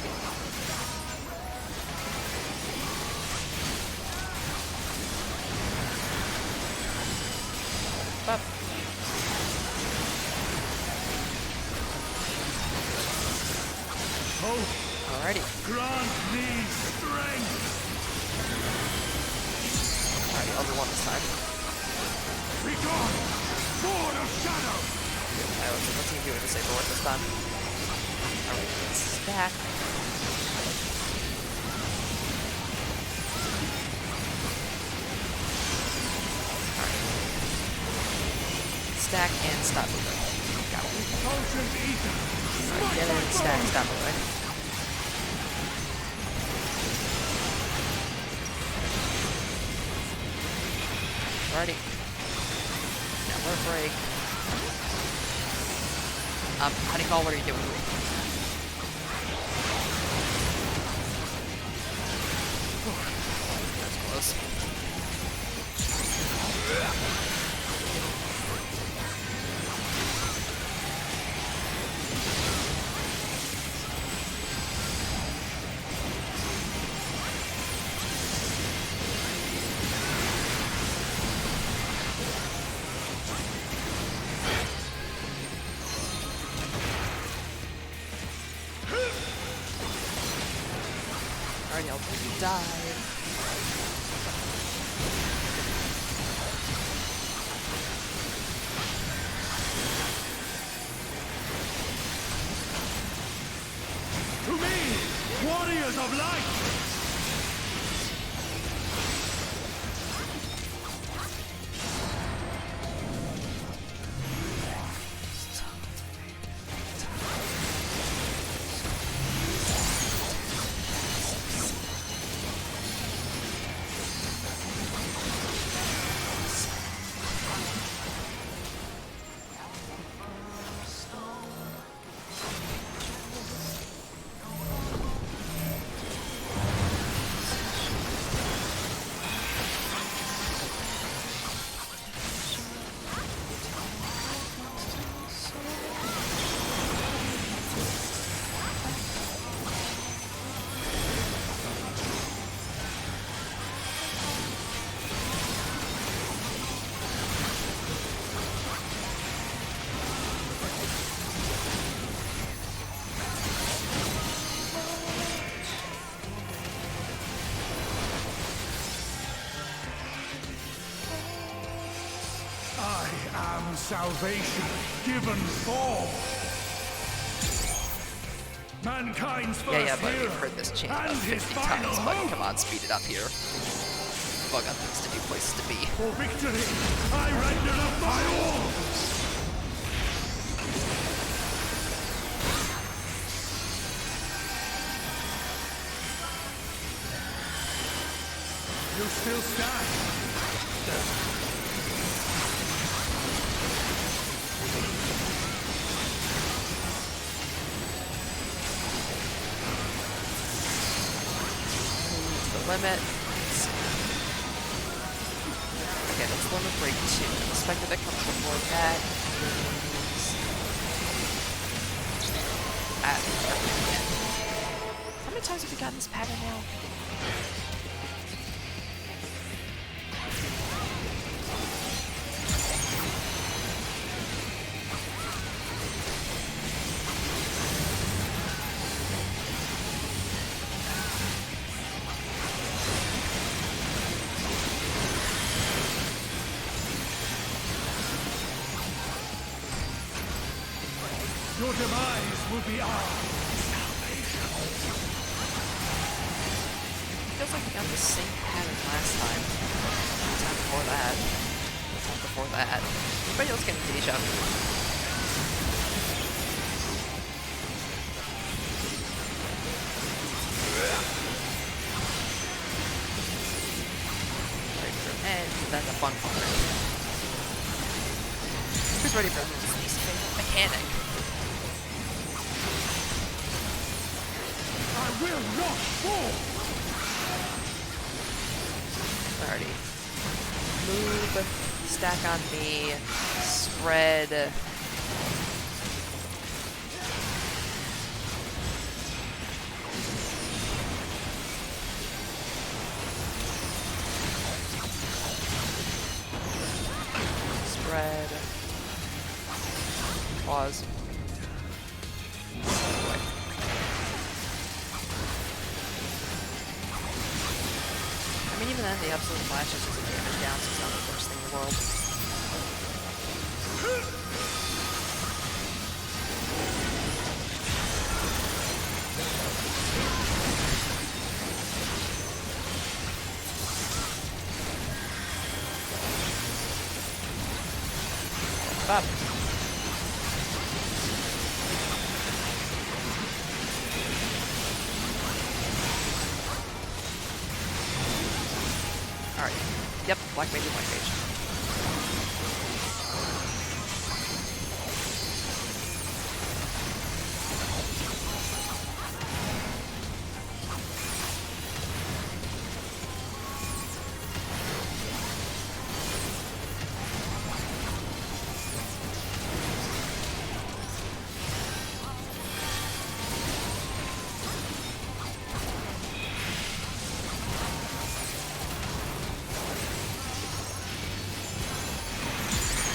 Up. Hope, Alrighty. grant me strength. Alright, I'll do one this time. Be gone, Lord of Shadow. Alright, let's see if we can disable it this time. Alright, let's stack. Alright. Stack and stop moving. Got it. Potent ether. Alright, get in, stack, stop moving. Alrighty. Network break. Honeycall, what are you doing? That's close. Alrighty, I'll do dive. To me, warriors of light. I am salvation given form. Mankind's first Yeah, but hero we've heard this chant and about his 50 final times, but hope. come on, speed it up here. Bug up things to do, places to be. For victory, I render up my all. You still stand. The limit. Okay, that's limit break 2. The Specter that comes before that is at the end. How many times have we gotten this pattern now? Your demise will be ours. Feels like we got the same pattern last time. The time before that. The time before that. Everybody else getting deja vu. And then the fun part. ready for his least favorite mechanic. I will not fall! Alrighty. Move, stack on me, spread. Spread. Pause. I mean, even then, the absolute flash is just a damage down, so it's not the worst thing in the world. Bop. Alright. Yep, Black Mage and White Mage.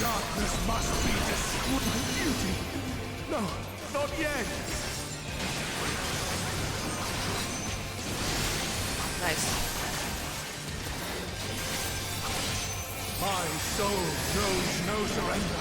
Darkness must be destroyed. My beauty! No, not yet! Nice. My soul knows no surrender.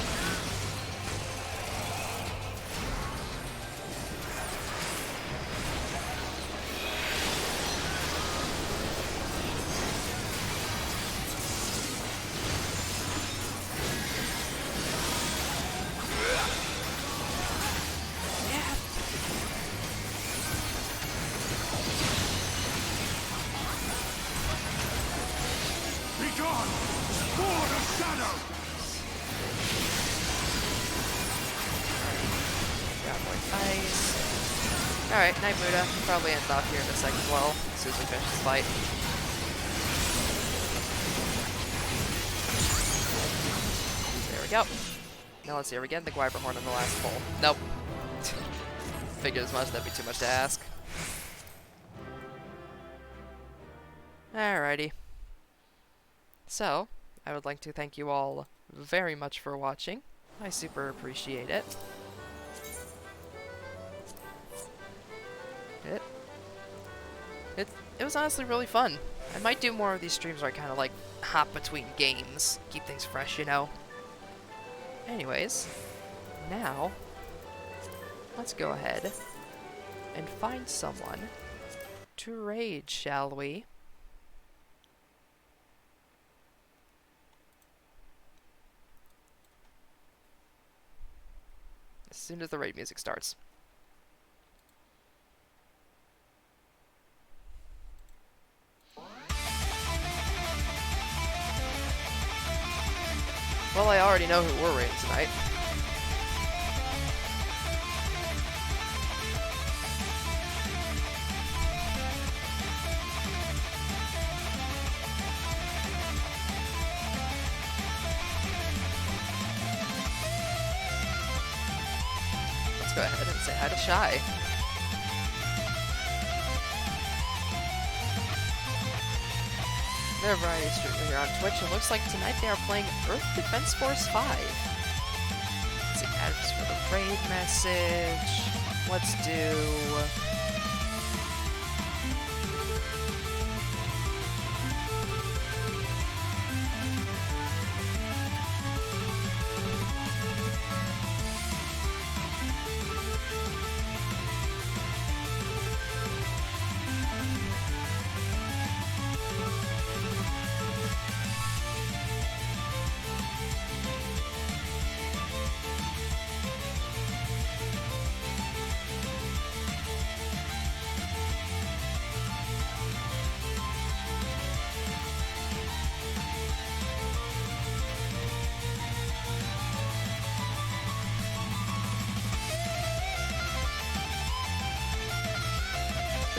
Be gone! Sword of shadow! Got more ice. Alright, Night Muda. We'll probably end off here in a second as well, as soon as we finish this fight. There we go. Now let's see, are we getting the Gwyver Horn in the last pull? Nope. Figured as much, that'd be too much to ask. Alrighty. So, I would like to thank you all very much for watching. I super appreciate it. It was honestly really fun. I might do more of these streams where I kind of like hop between games, keep things fresh, you know. Anyways, now let's go ahead and find someone to raid, shall we? As soon as the raid music starts. Well, I already know who we're raiding tonight. Let's go ahead and say hi to Shy. They're a variety streamer here on Twitch. It looks like tonight they are playing Earth Defense Force 5. Let's see, ads for the raid message. Let's do...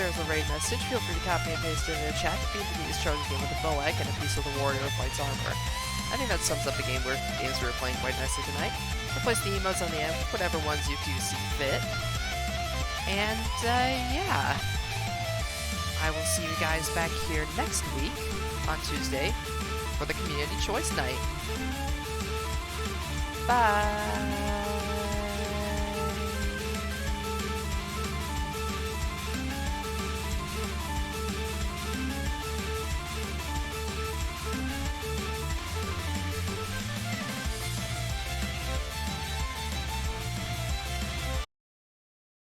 there's a raid message. Feel free to copy and paste it in the chat. B&B is charged game with a bow egg and a piece of the warrior fights armor. I think that sums up the games we were playing quite nicely tonight. Replace the emotes on the end, whatever ones you do see fit. And, yeah. I will see you guys back here next week on Tuesday for the Community Choice Night. Bye!